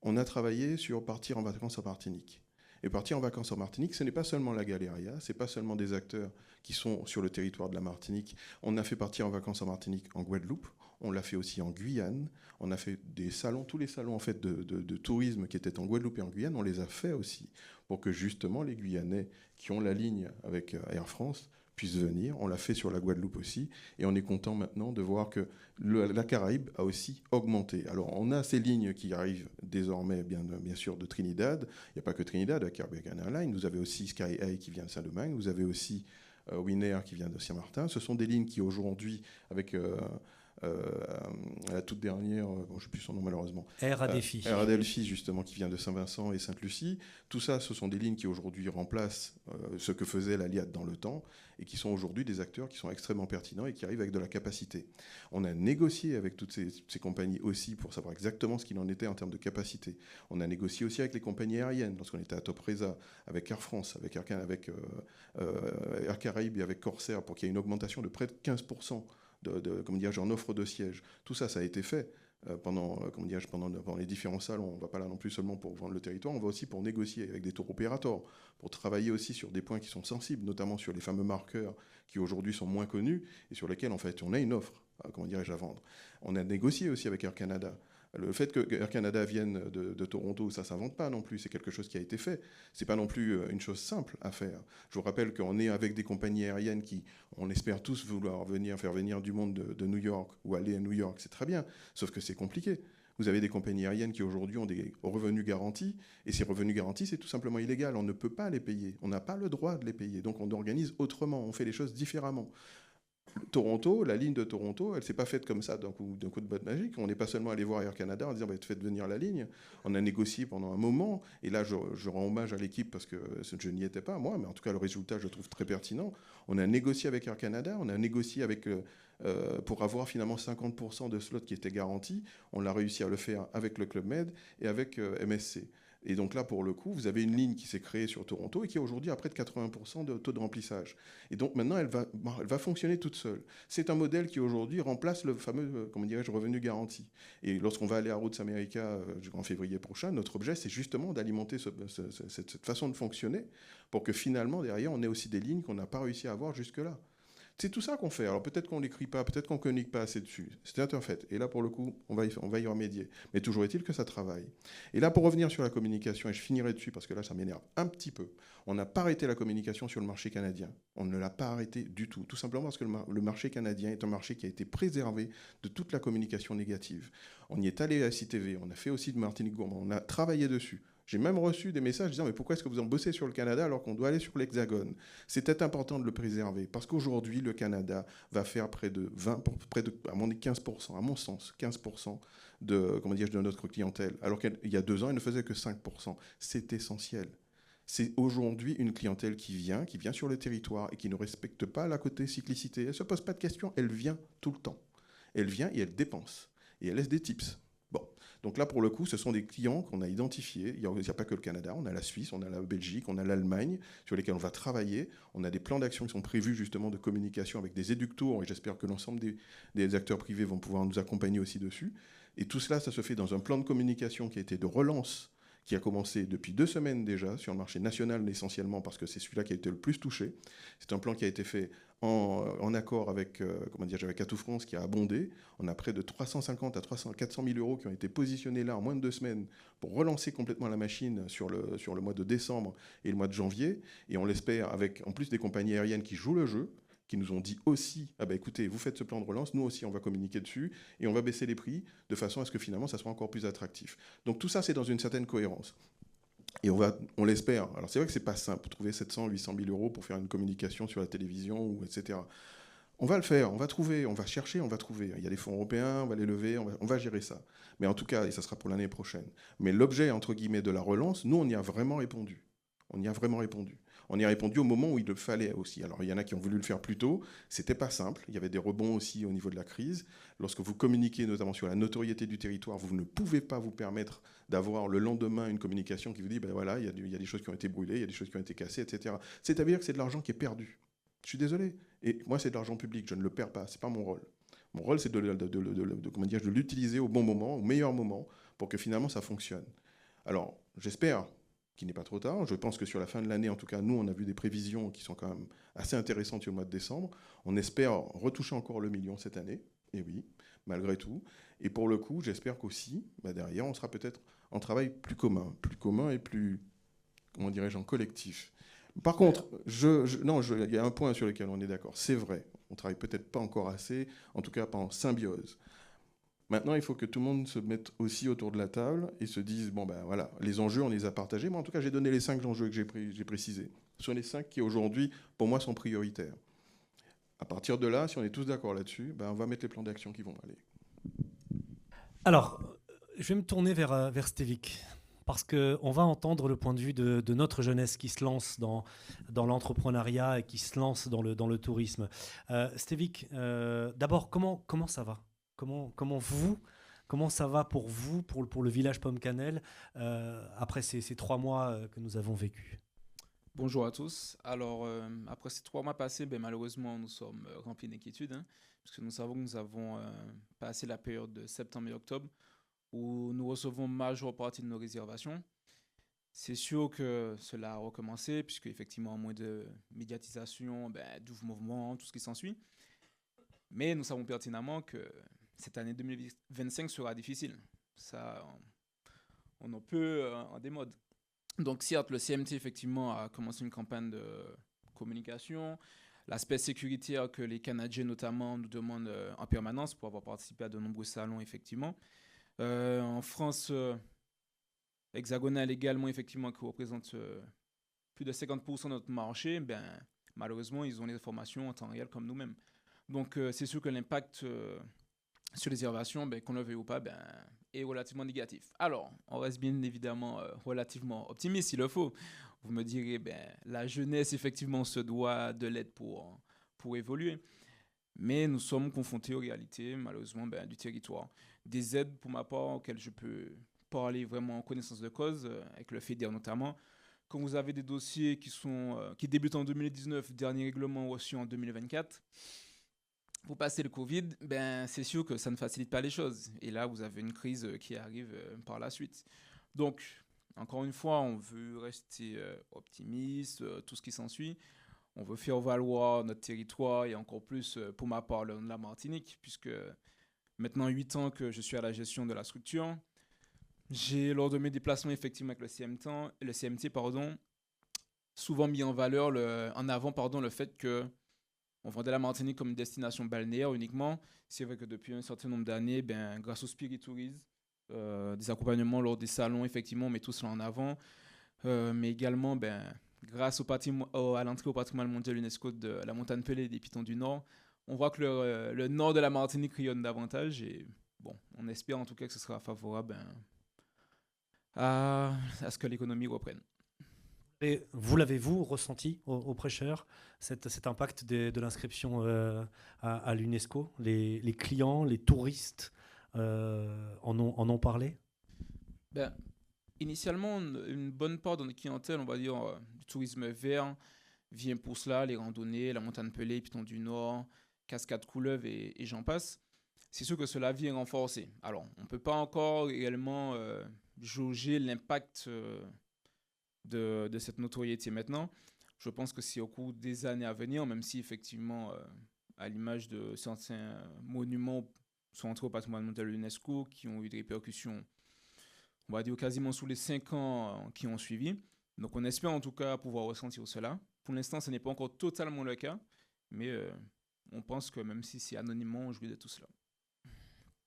On a travaillé sur partir en vacances en Martinique. Et partir en vacances en Martinique, ce n'est pas seulement la Galeria, ce n'est pas seulement des acteurs qui sont sur le territoire de la Martinique. On a fait partir en vacances en Martinique en Guadeloupe, on l'a fait aussi en Guyane, on a fait des salons, tous les salons en fait, de tourisme qui étaient en Guadeloupe et en Guyane, on les a fait aussi pour que justement les Guyanais qui ont la ligne avec Air France puissent venir. On l'a fait sur la Guadeloupe aussi et on est content maintenant de voir que la Caraïbe a aussi augmenté. Alors on a ces lignes qui arrivent désormais bien sûr de Trinidad. Il n'y a pas que Trinidad, à Caribbean Airlines. Vous avez aussi Sky High qui vient de Saint-Domingue. Vous avez aussi Winair qui vient de Saint-Martin. Ce sont des lignes qui aujourd'hui, avec la toute dernière, je ne sais plus son nom malheureusement. Air Adelphi. Air Adelphi, justement, qui vient de Saint-Vincent et Sainte-Lucie. Tout ça, ce sont des lignes qui aujourd'hui remplacent ce que faisait l'Aliad dans le temps et qui sont aujourd'hui des acteurs qui sont extrêmement pertinents et qui arrivent avec de la capacité. On a négocié avec toutes ces compagnies aussi pour savoir exactement ce qu'il en était en termes de capacité. On a négocié aussi avec les compagnies aériennes lorsqu'on était à Topresa, avec Air France, avec Air Caraïbes et avec Corsair pour qu'il y ait une augmentation de près de 15% en offre de sièges. Tout ça, ça a été fait pendant les différents salons. On ne va pas là non plus seulement pour vendre le territoire, on va aussi pour négocier avec des tour opérateurs, pour travailler aussi sur des points qui sont sensibles, notamment sur les fameux marqueurs qui aujourd'hui sont moins connus et sur lesquels en fait on a une offre à vendre. On a négocié aussi avec Air Canada. Le fait que Air Canada vienne de Toronto, ça ne s'invente pas non plus, c'est quelque chose qui a été fait. Ce n'est pas non plus une chose simple à faire. Je vous rappelle qu'on est avec des compagnies aériennes qui, on espère tous vouloir faire venir du monde de New York ou aller à New York, c'est très bien, sauf que c'est compliqué. Vous avez des compagnies aériennes qui aujourd'hui ont des revenus garantis, et ces revenus garantis, c'est tout simplement illégal. On ne peut pas les payer, on n'a pas le droit de les payer, donc on organise autrement, on fait les choses différemment. Toronto, la ligne de Toronto, elle ne s'est pas faite comme ça d'un coup de botte magique. On n'est pas seulement allé voir Air Canada en disant faites venir la ligne. On a négocié pendant un moment, et là je rends hommage à l'équipe parce que je n'y étais pas moi, mais en tout cas le résultat je trouve très pertinent. On a négocié avec Air Canada, on a négocié pour avoir finalement 50% de slots qui étaient garantis. On l'a réussi à le faire avec le Club Med et avec MSC. Et donc là, pour le coup, vous avez une ligne qui s'est créée sur Toronto et qui est aujourd'hui à près de 80% de taux de remplissage. Et donc maintenant, elle va fonctionner toute seule. C'est un modèle qui aujourd'hui remplace le fameux, revenu garanti. Et lorsqu'on va aller à Routes America en février prochain, notre objet, c'est justement d'alimenter cette façon de fonctionner pour que finalement, derrière, on ait aussi des lignes qu'on n'a pas réussi à avoir jusque-là. C'est tout ça qu'on fait. Alors peut-être qu'on ne l'écrit pas, peut-être qu'on ne communique pas assez dessus. C'est un fait. Et là, pour le coup, on va y remédier. Mais toujours est-il que ça travaille. Et là, pour revenir sur la communication, et je finirai dessus parce que là, ça m'énerve un petit peu. On n'a pas arrêté la communication sur le marché canadien. On ne l'a pas arrêté du tout. Tout simplement parce que le marché canadien est un marché qui a été préservé de toute la communication négative. On y est allé à CTV, on a fait aussi de Martinique Gourmand, on a travaillé dessus. J'ai même reçu des messages disant « Mais pourquoi est-ce que vous en bossez sur le Canada alors qu'on doit aller sur l'Hexagone ?» C'était important de le préserver parce qu'aujourd'hui, le Canada va faire près de 15%, à mon sens, 15% de notre clientèle, alors qu'il y a 2 ans, elle ne faisait que 5%. C'est essentiel. C'est aujourd'hui une clientèle qui vient sur le territoire et qui ne respecte pas la côté cyclicité. Elle ne se pose pas de questions, elle vient tout le temps. Elle vient et elle dépense. Et elle laisse des tips. Bon. Donc là, pour le coup, ce sont des clients qu'on a identifiés. Il n'y a pas que le Canada, on a la Suisse, on a la Belgique, on a l'Allemagne, sur lesquels on va travailler. On a des plans d'action qui sont prévus justement de communication avec des éductours, et j'espère que l'ensemble des acteurs privés vont pouvoir nous accompagner aussi dessus. Et tout cela, ça se fait dans un plan de communication qui a été de relance, qui a commencé depuis 2 semaines déjà, sur le marché national essentiellement, parce que c'est celui-là qui a été le plus touché. C'est un plan qui a été fait en accord avec, avec Atout France, qui a abondé. On a près de 350 à 400 000 euros qui ont été positionnés là en moins de 2 semaines pour relancer complètement la machine sur le mois de décembre et le mois de janvier. Et on l'espère avec en plus des compagnies aériennes qui jouent le jeu, qui nous ont dit aussi, écoutez, vous faites ce plan de relance, nous aussi on va communiquer dessus et on va baisser les prix de façon à ce que finalement ça soit encore plus attractif. Donc tout ça, c'est dans une certaine cohérence. Et on l'espère. Alors c'est vrai que c'est pas simple de trouver 700, 800 000 euros pour faire une communication sur la télévision, etc. On va le faire, on va trouver, on va chercher, on va trouver. Il y a des fonds européens, on va les lever, on va gérer ça. Mais en tout cas, et ça sera pour l'année prochaine. Mais l'objet, entre guillemets, de la relance, nous, on y a vraiment répondu. On y a vraiment répondu. On y a répondu au moment où il le fallait aussi. Alors, il y en a qui ont voulu le faire plus tôt. C'était pas simple. Il y avait des rebonds aussi au niveau de la crise. Lorsque vous communiquez notamment sur la notoriété du territoire, vous ne pouvez pas vous permettre d'avoir le lendemain une communication qui vous dit, voilà, il y a des choses qui ont été brûlées, il y a des choses qui ont été cassées, etc. C'est-à-dire que c'est de l'argent qui est perdu. Je suis désolé. Et moi, c'est de l'argent public. Je ne le perds pas. C'est pas mon rôle. Mon rôle, c'est de l'utiliser au bon moment, au meilleur moment, pour que finalement ça fonctionne. Alors, j'espère qu'il n'est pas trop tard. Je pense que sur la fin de l'année, en tout cas, nous, on a vu des prévisions qui sont quand même assez intéressantes au mois de décembre. On espère retoucher encore le million cette année. Et oui, malgré tout. Et pour le coup, j'espère qu'aussi, derrière, on sera peut-être en travail plus commun et plus, en collectif. Par contre, il y a un point sur lequel on est d'accord. C'est vrai, on ne travaille peut-être pas encore assez, en tout cas pas en symbiose. Maintenant, il faut que tout le monde se mette aussi autour de la table et se dise, voilà, les enjeux, on les a partagés. Moi, en tout cas, j'ai donné les 5 enjeux que j'ai précisés. Ce sont les 5 qui, aujourd'hui, pour moi, sont prioritaires. À partir de là, si on est tous d'accord là-dessus, on va mettre les plans d'action qui vont aller. Alors, je vais me tourner vers Stévic, parce qu'on va entendre le point de vue de notre jeunesse qui se lance dans l'entrepreneuriat et qui se lance dans le tourisme. Stévic, d'abord, comment ça va ? Comment ça va pour vous, pour le village Pomme-Cannelle, après ces 3 mois que nous avons vécus ? Bonjour à tous. Alors, après ces 3 mois passés, malheureusement, nous sommes remplis d'inquiétudes, puisque nous savons que nous avons passé la période de septembre et octobre, où nous recevons majeure partie de nos réservations. C'est sûr que cela a recommencé, puisque effectivement, moins de médiatisation, du mouvement, tout ce qui s'ensuit. Mais nous savons pertinemment que cette année 2025 sera difficile. Ça, on en peut en démode. Donc certes, le CMT effectivement a commencé une campagne de communication. L'aspect sécuritaire que les Canadiens notamment nous demandent en permanence pour avoir participé à de nombreux salons effectivement. En France hexagonale également effectivement qui représente plus de 50% de notre marché, malheureusement ils ont les informations en temps réel comme nous-mêmes. Donc c'est sûr que l'impact sur les réservations, qu'on le veuille ou pas, est relativement négatif. Alors, on reste bien évidemment relativement optimiste s'il le faut. Vous me direz, la jeunesse, effectivement, se doit de l'aide pour évoluer. Mais nous sommes confrontés aux réalités, malheureusement, du territoire. Des aides, pour ma part, auxquelles je peux parler vraiment en connaissance de cause, avec le FEDER notamment. Quand vous avez des dossiers qui débutent en 2019, dernier règlement reçu en 2024, pour passer le Covid, c'est sûr que ça ne facilite pas les choses. Et là, vous avez une crise qui arrive par la suite. Donc, encore une fois, on veut rester optimiste, tout ce qui s'ensuit. On veut faire valoir notre territoire et encore plus, pour ma part, la Martinique, puisque maintenant 8 ans que je suis à la gestion de la structure. J'ai, lors de mes déplacements effectivement avec le CMT, souvent mis en valeur, en avant le fait que on vendait la Martinique comme une destination balnéaire uniquement. C'est vrai que depuis un certain nombre d'années, grâce au Spirit Tourisme, des accompagnements lors des salons, effectivement, on met tout cela en avant. Mais également, grâce à l'entrée au patrimoine mondial UNESCO de la montagne Pelée et des Pitons du Nord, on voit que le nord de la Martinique rayonne davantage. Et bon, on espère en tout cas que ce sera favorable à ce que l'économie reprenne. Et vous l'avez-vous ressenti aux prêcheurs, cet impact de l'inscription à l'UNESCO? Les clients, les touristes en ont parlé? Ben, initialement, une bonne part de notre clientèle, on va dire, du tourisme vert, vient pour cela, les randonnées, la montagne Pelée, Piton du Nord, Cascade Couleuvre et j'en passe. C'est sûr que cela vient renforcer. Alors, on ne peut pas encore réellement jauger l'impact de cette notoriété maintenant. Je pense que c'est au cours des années à venir, même si effectivement, à l'image de certains monuments sont entrés au patrimoine mondial de l'UNESCO, qui ont eu des répercussions, on va dire quasiment sous les 5 ans qui ont suivi. Donc on espère en tout cas pouvoir ressentir cela. Pour l'instant, ce n'est pas encore totalement le cas, mais on pense que même si c'est anonymement, on jouit de tout cela.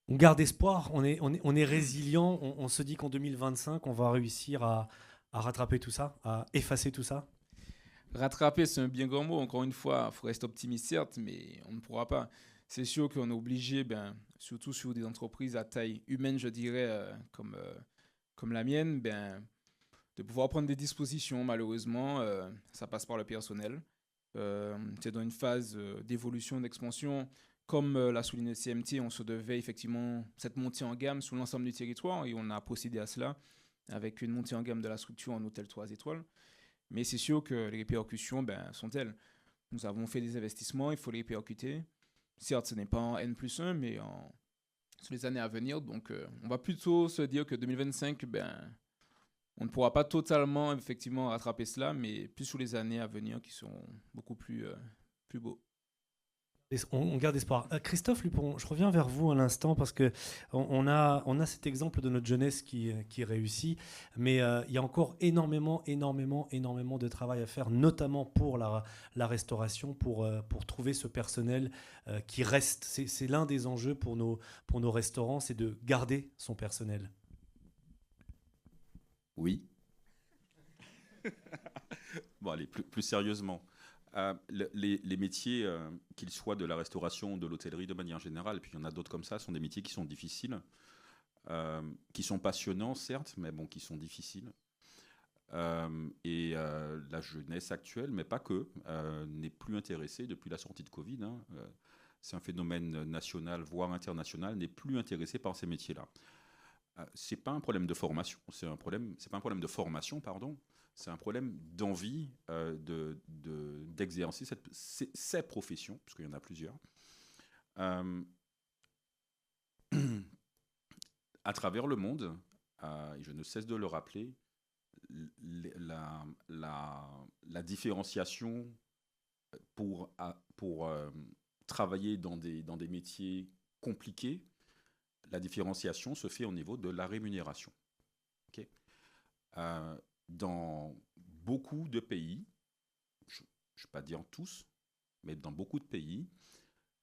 On garde espoir, on est résilient, on se dit qu'en 2025, on va réussir à rattraper tout ça, à effacer tout ça. Rattraper, c'est un bien grand mot. Encore une fois, il faut rester optimiste, certes, mais on ne pourra pas. C'est sûr qu'on est obligé, surtout sur des entreprises à taille humaine, je dirais, comme la mienne, de pouvoir prendre des dispositions. Malheureusement, ça passe par le personnel. C'est dans une phase d'évolution, d'expansion. Comme l'a souligné CMT, on se devait effectivement cette montée en gamme sur l'ensemble du territoire et on a procédé à cela avec une montée en gamme de la structure en hôtel 3 étoiles. Mais c'est sûr que les répercussions sont telles. Nous avons fait des investissements, il faut les répercuter. Certes, ce n'est pas en N+1, mais sur les années à venir. Donc, on va plutôt se dire que 2025, on ne pourra pas totalement effectivement rattraper cela, mais plus sur les années à venir qui seront beaucoup plus beaux. On garde espoir. Christophe Lupon, je reviens vers vous un instant parce que on a cet exemple de notre jeunesse qui réussit, mais il y a encore énormément de travail à faire, notamment pour la restauration, pour trouver ce personnel qui reste. C'est l'un des enjeux pour nos restaurants, c'est de garder son personnel. Oui. Bon, allez, plus sérieusement. Les métiers, qu'ils soient de la restauration ou de l'hôtellerie de manière générale, et puis il y en a d'autres comme ça, sont des métiers qui sont difficiles, qui sont passionnants, certes, mais bon, qui sont difficiles. La jeunesse actuelle, mais pas que, n'est plus intéressée depuis la sortie de Covid. C'est un phénomène national, voire international, n'est plus intéressée par ces métiers-là. C'est pas un problème de formation, c'est pas un problème de formation, pardon. C'est un problème d'envie d'exercer ces professions, parce qu'il y en a plusieurs, à travers le monde. Et je ne cesse de le rappeler, la différenciation pour travailler dans des métiers compliqués, la différenciation se fait au niveau de la rémunération. Okay. Dans beaucoup de pays, je ne vais pas dire tous, mais dans beaucoup de pays,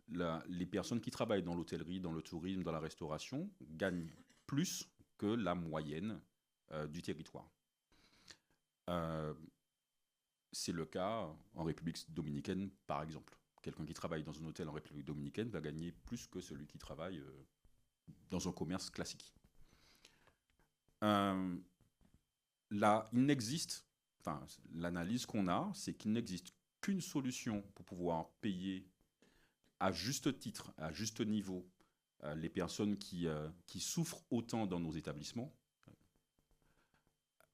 les personnes qui travaillent dans l'hôtellerie, dans le tourisme, dans la restauration, gagnent plus que la moyenne du territoire. C'est le cas en République dominicaine, par exemple. Quelqu'un qui travaille dans un hôtel en République dominicaine va gagner plus que celui qui travaille dans un commerce classique. L'analyse qu'on a, c'est qu'il n'existe qu'une solution pour pouvoir payer à juste titre, à juste niveau, les personnes qui souffrent autant dans nos établissements.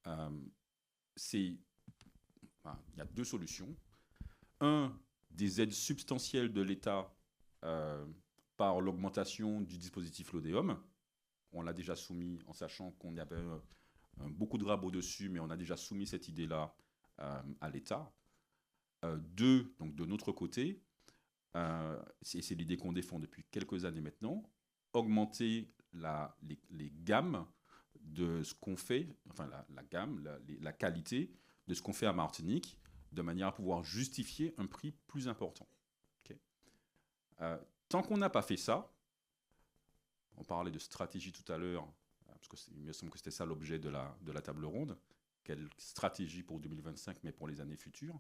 Il y a deux solutions. Des aides substantielles de l'État par l'augmentation du dispositif LODEOM. On l'a déjà soumis en sachant qu'on avait beaucoup de rabots dessus, mais on a déjà soumis cette idée-là à l'État. Donc de notre côté, c'est l'idée qu'on défend depuis quelques années maintenant, augmenter les gammes de ce qu'on fait, enfin la qualité de ce qu'on fait à Martinique, de manière à pouvoir justifier un prix plus important. Okay. Tant qu'on n'a pas fait ça, on parlait de stratégie tout à l'heure, parce qu'il me semble que c'était ça l'objet de la table ronde, quelle stratégie pour 2025, mais pour les années futures,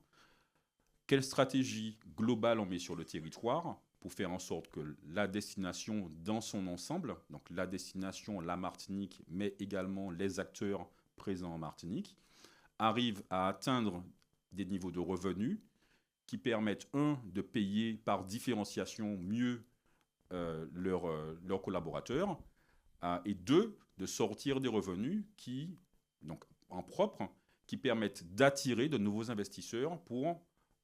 quelle stratégie globale on met sur le territoire pour faire en sorte que la destination dans son ensemble, donc la destination, la Martinique, mais également les acteurs présents en Martinique, arrivent à atteindre des niveaux de revenus qui permettent, de payer par différenciation mieux leurs collaborateurs, et deux, de sortir des revenus qui, donc en propre, qui permettent d'attirer de nouveaux investisseurs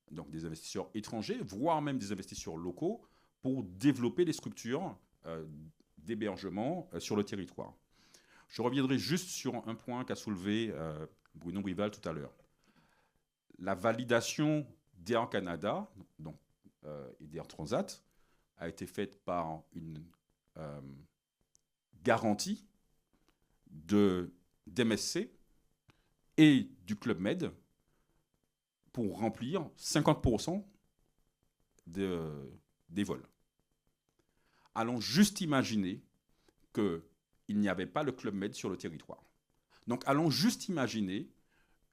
donc des investisseurs étrangers, voire même des investisseurs locaux, pour développer des structures d'hébergement sur le territoire. Je reviendrai juste sur un point qu'a soulevé Bruno Brival tout à l'heure. La validation d'Air Canada et d'Air Transat a été faite par une garantie d'MSC et du Club Med pour remplir 50% des vols. Allons juste imaginer qu'il n'y avait pas le Club Med sur le territoire. Donc allons juste imaginer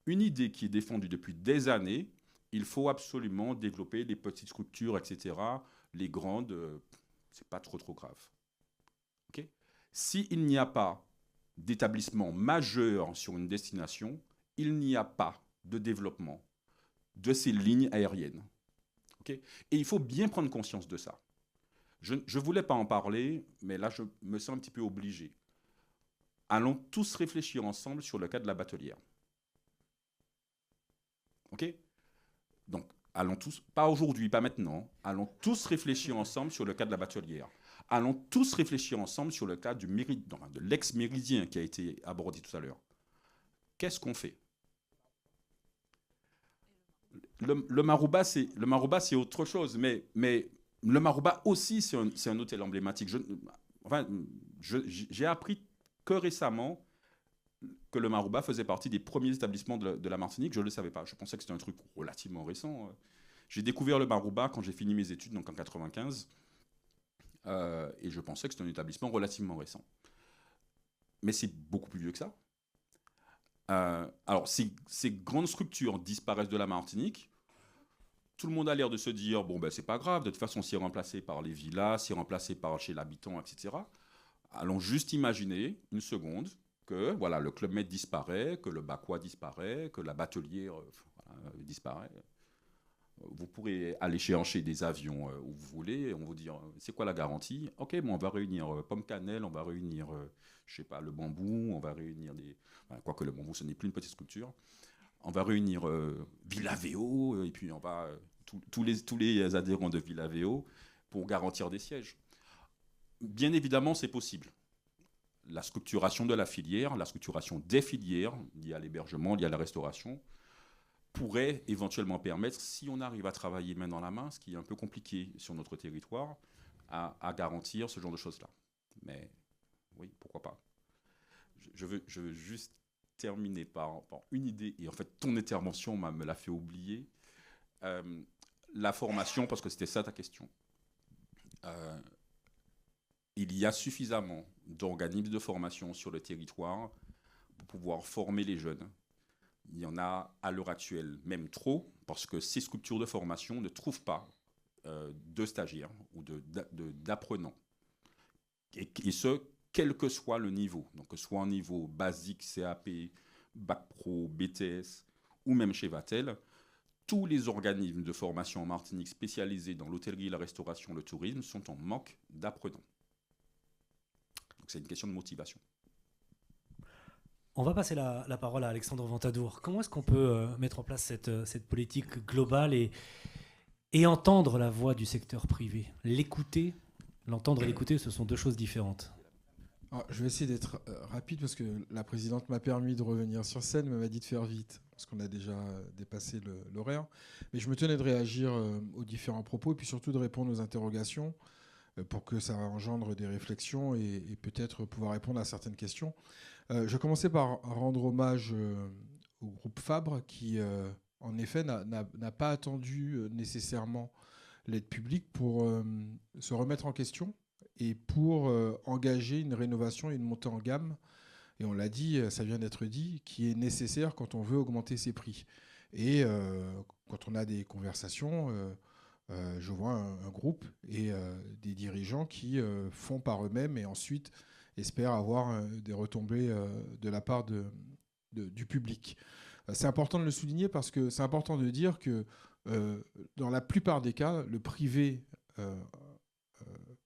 une idée qui est défendue depuis des années. Il faut absolument développer des petites structures, etc. Les grandes, c'est pas trop grave. Okay? S'il n'y a pas d'établissement majeur sur une destination, il n'y a pas de développement de ces lignes aériennes. Okay? Et il faut bien prendre conscience de ça. Je ne voulais pas en parler, mais là, je me sens un petit peu obligé. Allons tous réfléchir ensemble sur le cas de la batelière. OK? Donc, allons tous, pas aujourd'hui, pas maintenant, allons tous réfléchir ensemble sur le cas de la batelière. Allons tous réfléchir ensemble sur le cas de l'ex-méridien qui a été abordé tout à l'heure. Qu'est-ce qu'on fait? Le Marouba, c'est autre chose, mais le Marouba aussi, c'est un hôtel emblématique. J'ai appris que récemment que le Marouba faisait partie des premiers établissements de la Martinique. Je ne le savais pas. Je pensais que c'était un truc relativement récent. J'ai découvert le Marouba quand j'ai fini mes études, donc en 1995. Et je pensais que c'était un établissement relativement récent. Mais c'est beaucoup plus vieux que ça. Alors, ces grandes structures disparaissent de la Martinique. Tout le monde a l'air de se dire, bon, ben, c'est pas grave, de toute façon, c'est remplacé par les villas, c'est remplacé par chez l'habitant, etc. Allons juste imaginer une seconde que voilà, le Club Med disparaît, que le Baquois disparaît, que la batelière disparaît. Vous pourrez aller chercher des avions où vous voulez, et on va vous dire, c'est quoi la garantie? Ok, bon, on va réunir Pomme Cannelle, on va réunir, je sais pas, le Bambou, on va réunir quoique le Bambou, ce n'est plus une petite structure. On va réunir Villaveo, et puis on va tous les adhérents de Villaveo pour garantir des sièges. Bien évidemment, c'est possible. La structuration de la filière, la structuration des filières liées à l'hébergement, liées à la restauration, pourrait éventuellement permettre, si on arrive à travailler main dans la main, ce qui est un peu compliqué sur notre territoire, à garantir ce genre de choses-là. Mais oui, pourquoi pas. Je veux juste terminer par une idée, et en fait, ton intervention me l'a fait oublier. La formation, parce que c'était ça ta question. Il y a suffisamment d'organismes de formation sur le territoire pour pouvoir former les jeunes. Il y en a à l'heure actuelle même trop, parce que ces structures de formation ne trouvent pas de stagiaires ou d'apprenants. Et ce, quel que soit le niveau. Donc, que ce soit un niveau basique, CAP, Bac Pro, BTS, ou même chez Vatel, tous les organismes de formation en Martinique spécialisés dans l'hôtellerie, la restauration, le tourisme sont en manque d'apprenants. Donc, c'est une question de motivation. On va passer la parole à Alexandre Ventadour. Comment est-ce qu'on peut mettre en place cette politique globale et entendre la voix du secteur privé? L'écouter, l'entendre et l'écouter, ce sont deux choses différentes. Alors, je vais essayer d'être rapide parce que la présidente m'a permis de revenir sur scène, mais m'a dit de faire vite parce qu'on a déjà dépassé l'horaire. Mais je me tenais de réagir aux différents propos et puis surtout de répondre aux interrogations pour que ça engendre des réflexions et peut-être pouvoir répondre à certaines questions. Je commençais par rendre hommage au groupe Fabre qui, en effet, n'a pas attendu nécessairement l'aide publique pour se remettre en question et pour engager une rénovation et une montée en gamme. Et on l'a dit, ça vient d'être dit, qui est nécessaire quand on veut augmenter ses prix. Et quand on a des conversations je vois un groupe et des dirigeants qui font par eux-mêmes et ensuite espèrent avoir des retombées de la part du public. C'est important de le souligner parce que c'est important de dire que dans la plupart des cas, le privé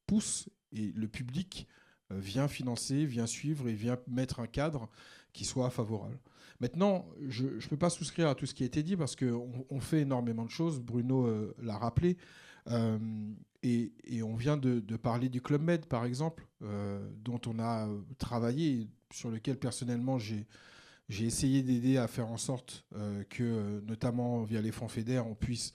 pousse et le public vient financer, vient suivre et vient mettre un cadre qui soit favorable. Maintenant, je ne peux pas souscrire à tout ce qui a été dit parce qu'on fait énormément de choses. Bruno l'a rappelé. Et on vient de parler du Club Med, par exemple, dont on a travaillé, sur lequel personnellement j'ai essayé d'aider à faire en sorte que, notamment via les fonds FEDER, on puisse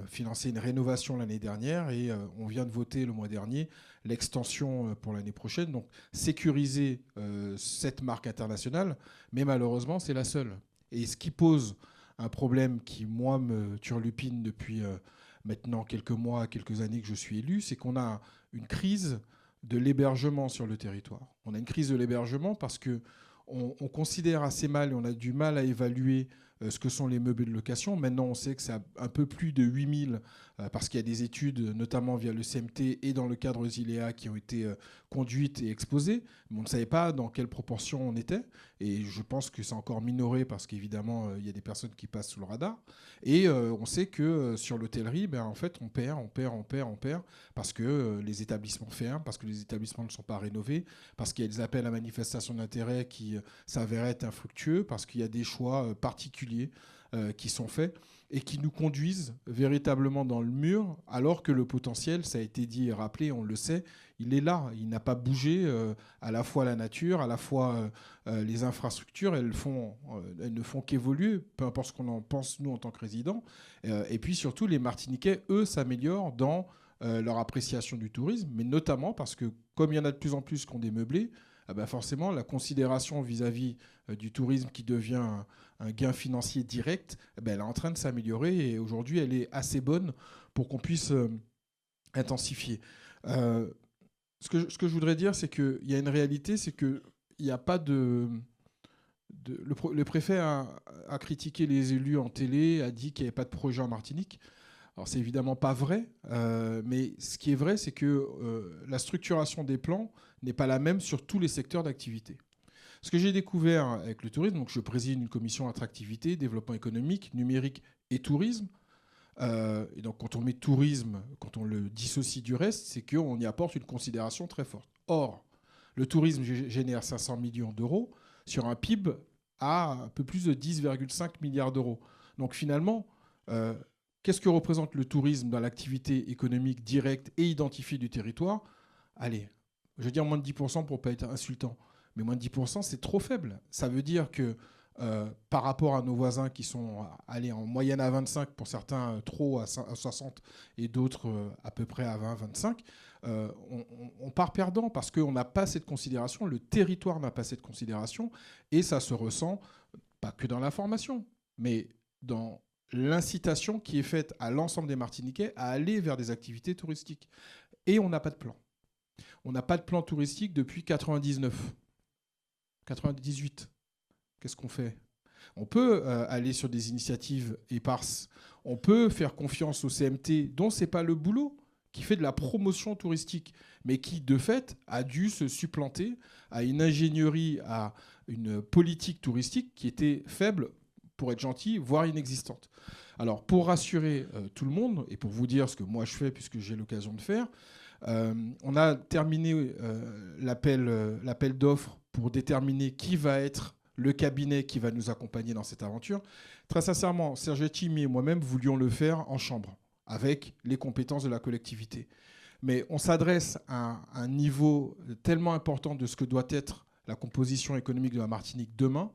financer une rénovation l'année dernière. Et on vient de voter le mois dernier l'extension pour l'année prochaine. Donc sécuriser cette marque internationale, mais malheureusement, c'est la seule. Et ce qui pose un problème qui, moi, me turlupine depuis maintenant quelques mois, quelques années que je suis élu, c'est qu'on a une crise de l'hébergement sur le territoire. On a une crise de l'hébergement parce qu'on considère assez mal et on a du mal à évaluer ce que sont les meublés de location. Maintenant, on sait que c'est un peu plus de 8000 parce qu'il y a des études, notamment via le CMT et dans le cadre Zilea, qui ont été conduites et exposées. Mais on ne savait pas dans quelle proportion on était. Et je pense que c'est encore minoré parce qu'évidemment, il y a des personnes qui passent sous le radar. Et on sait que sur l'hôtellerie, en fait, on perd parce que les établissements ferment, parce que les établissements ne sont pas rénovés, parce qu'il y a des appels à manifestation d'intérêt qui s'avèrent être infructueux, parce qu'il y a des choix particuliers qui sont faits et qui nous conduisent véritablement dans le mur, alors que le potentiel, ça a été dit et rappelé, on le sait, il est là. Il n'a pas bougé. À la fois la nature, à la fois les infrastructures, elles ne font qu'évoluer, peu importe ce qu'on en pense, nous, en tant que résidents. Et puis surtout, les Martiniquais, eux, s'améliorent dans leur appréciation du tourisme, mais notamment parce que, comme il y en a de plus en plus qui ont des meublés, forcément, la considération vis-à-vis du tourisme qui devient un gain financier direct, elle est en train de s'améliorer et aujourd'hui, elle est assez bonne pour qu'on puisse intensifier. Ce que je voudrais dire, c'est qu'il y a une réalité, c'est qu'il n'y a pas de... Le préfet a critiqué les élus en télé, a dit qu'il n'y avait pas de projet en Martinique. Alors, c'est évidemment pas vrai, mais ce qui est vrai, c'est que la structuration des plans n'est pas la même sur tous les secteurs d'activité. Ce que j'ai découvert avec le tourisme, donc je préside une commission attractivité, développement économique, numérique et tourisme. Et donc, quand on met tourisme, quand on le dissocie du reste, c'est qu'on y apporte une considération très forte. Or, le tourisme génère 500 millions d'euros sur un PIB à un peu plus de 10,5 milliards d'euros. Donc, finalement, qu'est-ce que représente le tourisme dans l'activité économique directe et identifiée du territoire? Allez, je vais dire moins de 10% pour ne pas être insultant. Mais moins de 10%, c'est trop faible. Ça veut dire que par rapport à nos voisins qui sont allés en moyenne à 25, pour certains trop à 60 et d'autres à peu près à 20-25, on part perdant parce qu'on n'a pas cette considération, le territoire n'a pas cette considération et ça se ressent pas que dans la formation, mais dans l'incitation qui est faite à l'ensemble des Martiniquais à aller vers des activités touristiques. Et on n'a pas de plan. On n'a pas de plan touristique depuis 99. 98. Qu'est-ce qu'on fait? On peut aller sur des initiatives éparses. On peut faire confiance au CMT, dont ce n'est pas le boulot, qui fait de la promotion touristique, mais qui, de fait, a dû se supplanter à une ingénierie, à une politique touristique qui était faible, pour être gentil, voire inexistante. Alors, pour rassurer tout le monde, et pour vous dire ce que moi je fais, puisque j'ai l'occasion de faire, on a terminé l'appel d'offres pour déterminer qui va être le cabinet qui va nous accompagner dans cette aventure. Très sincèrement, Serge Etchimi et moi-même voulions le faire en chambre, avec les compétences de la collectivité. Mais on s'adresse à un niveau tellement important de ce que doit être la composition économique de la Martinique demain,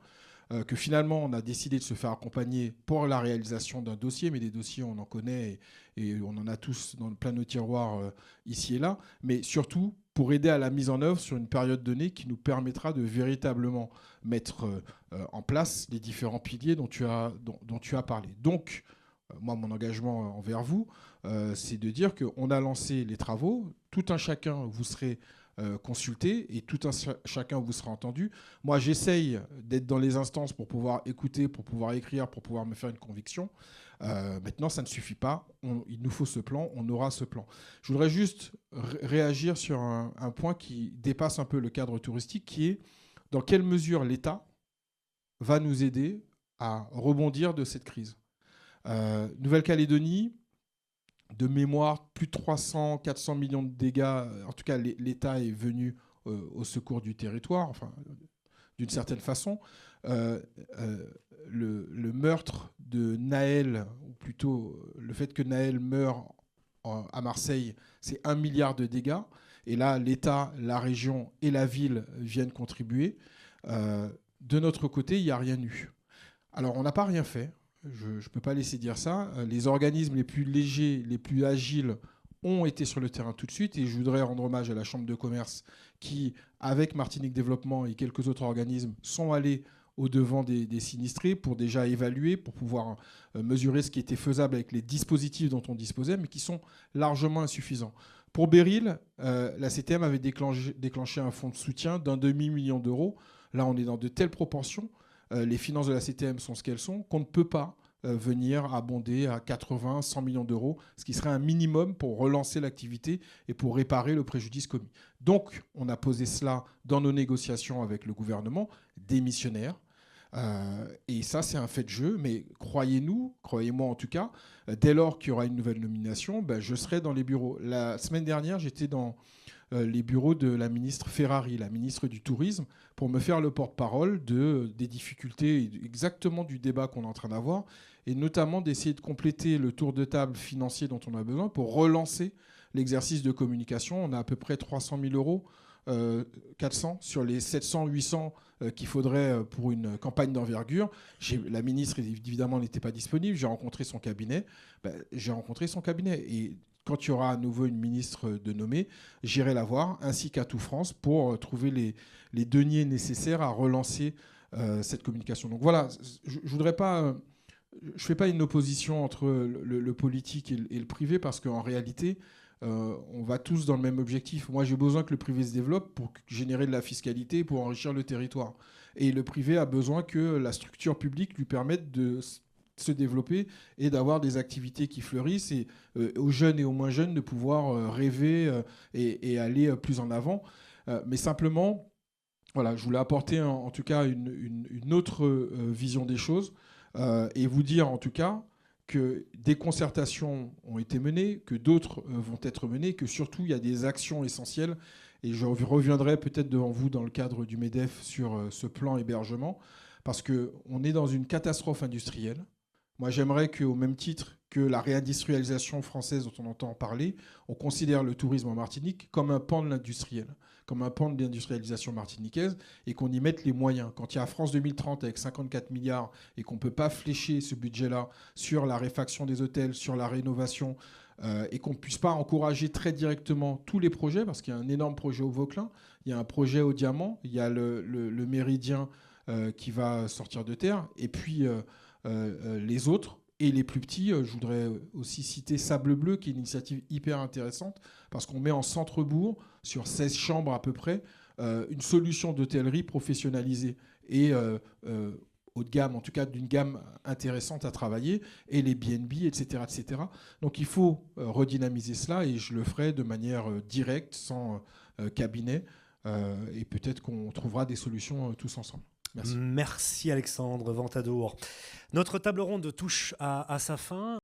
que finalement, on a décidé de se faire accompagner pour la réalisation d'un dossier, mais des dossiers, on en connaît et on en a tous dans plein de tiroirs ici et là, mais surtout pour aider à la mise en œuvre sur une période donnée qui nous permettra de véritablement mettre en place les différents piliers dont tu as parlé. Donc, moi, mon engagement envers vous, c'est de dire qu'on a lancé les travaux. Tout un chacun, vous serez consulter et tout un chacun vous sera entendu. Moi, j'essaye d'être dans les instances pour pouvoir écouter, pour pouvoir écrire, pour pouvoir me faire une conviction. Maintenant, ça ne suffit pas. Il nous faut ce plan, on aura ce plan. Je voudrais juste réagir sur un point qui dépasse un peu le cadre touristique, qui est dans quelle mesure l'État va nous aider à rebondir de cette crise. Nouvelle-Calédonie, de mémoire, plus de 400 millions de dégâts. En tout cas, l'État est venu au secours du territoire, enfin, d'une certaine façon. Le meurtre de Naël, ou plutôt le fait que Naël meure à Marseille, c'est 1 milliard de dégâts. Et là, l'État, la région et la ville viennent contribuer. De notre côté, il n'y a rien eu. Alors, on n'a pas rien fait. Je ne peux pas laisser dire ça. Les organismes les plus légers, les plus agiles ont été sur le terrain tout de suite. Et je voudrais rendre hommage à la Chambre de commerce qui, avec Martinique Développement et quelques autres organismes, sont allés au-devant des sinistrés pour déjà évaluer, pour pouvoir mesurer ce qui était faisable avec les dispositifs dont on disposait, mais qui sont largement insuffisants. Pour Beryl, la CTM avait déclenché un fonds de soutien d'1 demi-million d'euros. Là, on est dans de telles proportions. Les finances de la CTM sont ce qu'elles sont, qu'on ne peut pas venir abonder à 80, 100 millions d'euros, ce qui serait un minimum pour relancer l'activité et pour réparer le préjudice commis. Donc, on a posé cela dans nos négociations avec le gouvernement démissionnaire. Et ça, c'est un fait de jeu. Mais croyez-moi en tout cas, dès lors qu'il y aura une nouvelle nomination, je serai dans les bureaux. La semaine dernière, j'étais dans les bureaux de la ministre Ferrari, la ministre du Tourisme, pour me faire le porte-parole des difficultés, exactement du débat qu'on est en train d'avoir, et notamment d'essayer de compléter le tour de table financier dont on a besoin pour relancer l'exercice de communication. On a à peu près 300 000 euros, 400 sur les 700, 800 qu'il faudrait pour une campagne d'envergure. La ministre, évidemment, n'était pas disponible. J'ai rencontré son cabinet. Et quand il y aura à nouveau une ministre de nommer, j'irai la voir, ainsi qu'à Tout France, pour trouver les deniers nécessaires à relancer cette communication. Donc voilà, je ne fais pas une opposition entre le politique et le privé, parce qu'en réalité, on va tous dans le même objectif. Moi, j'ai besoin que le privé se développe pour générer de la fiscalité, pour enrichir le territoire. Et le privé a besoin que la structure publique lui permette de se développer et d'avoir des activités qui fleurissent, et aux jeunes et aux moins jeunes de pouvoir rêver et aller plus en avant. Mais simplement, voilà, je voulais apporter en tout cas une autre vision des choses, et vous dire en tout cas que des concertations ont été menées, que d'autres vont être menées, que surtout il y a des actions essentielles. Et je reviendrai peut-être devant vous dans le cadre du MEDEF sur ce plan hébergement, parce qu'on est dans une catastrophe industrielle. Moi, j'aimerais qu'au même titre que la réindustrialisation française dont on entend parler, on considère le tourisme en Martinique comme un pan de l'industriel, comme un pan de l'industrialisation martiniquaise, et qu'on y mette les moyens. Quand il y a France 2030 avec 54 milliards et qu'on ne peut pas flécher ce budget-là sur la réfaction des hôtels, sur la rénovation, et qu'on ne puisse pas encourager très directement tous les projets, parce qu'il y a un énorme projet au Vauclin, il y a un projet au Diamant, il y a le Méridien qui va sortir de terre, et puis les autres et les plus petits. Je voudrais aussi citer Sable Bleu, qui est une initiative hyper intéressante, parce qu'on met en centre-bourg, sur 16 chambres à peu près, une solution d'hôtellerie professionnalisée et haut de gamme, en tout cas d'une gamme intéressante à travailler, et les B&B, etc., etc. Donc il faut redynamiser cela, et je le ferai de manière directe, sans cabinet, et peut-être qu'on trouvera des solutions tous ensemble. Merci. Merci Alexandre Ventadour. Notre table ronde touche à sa fin.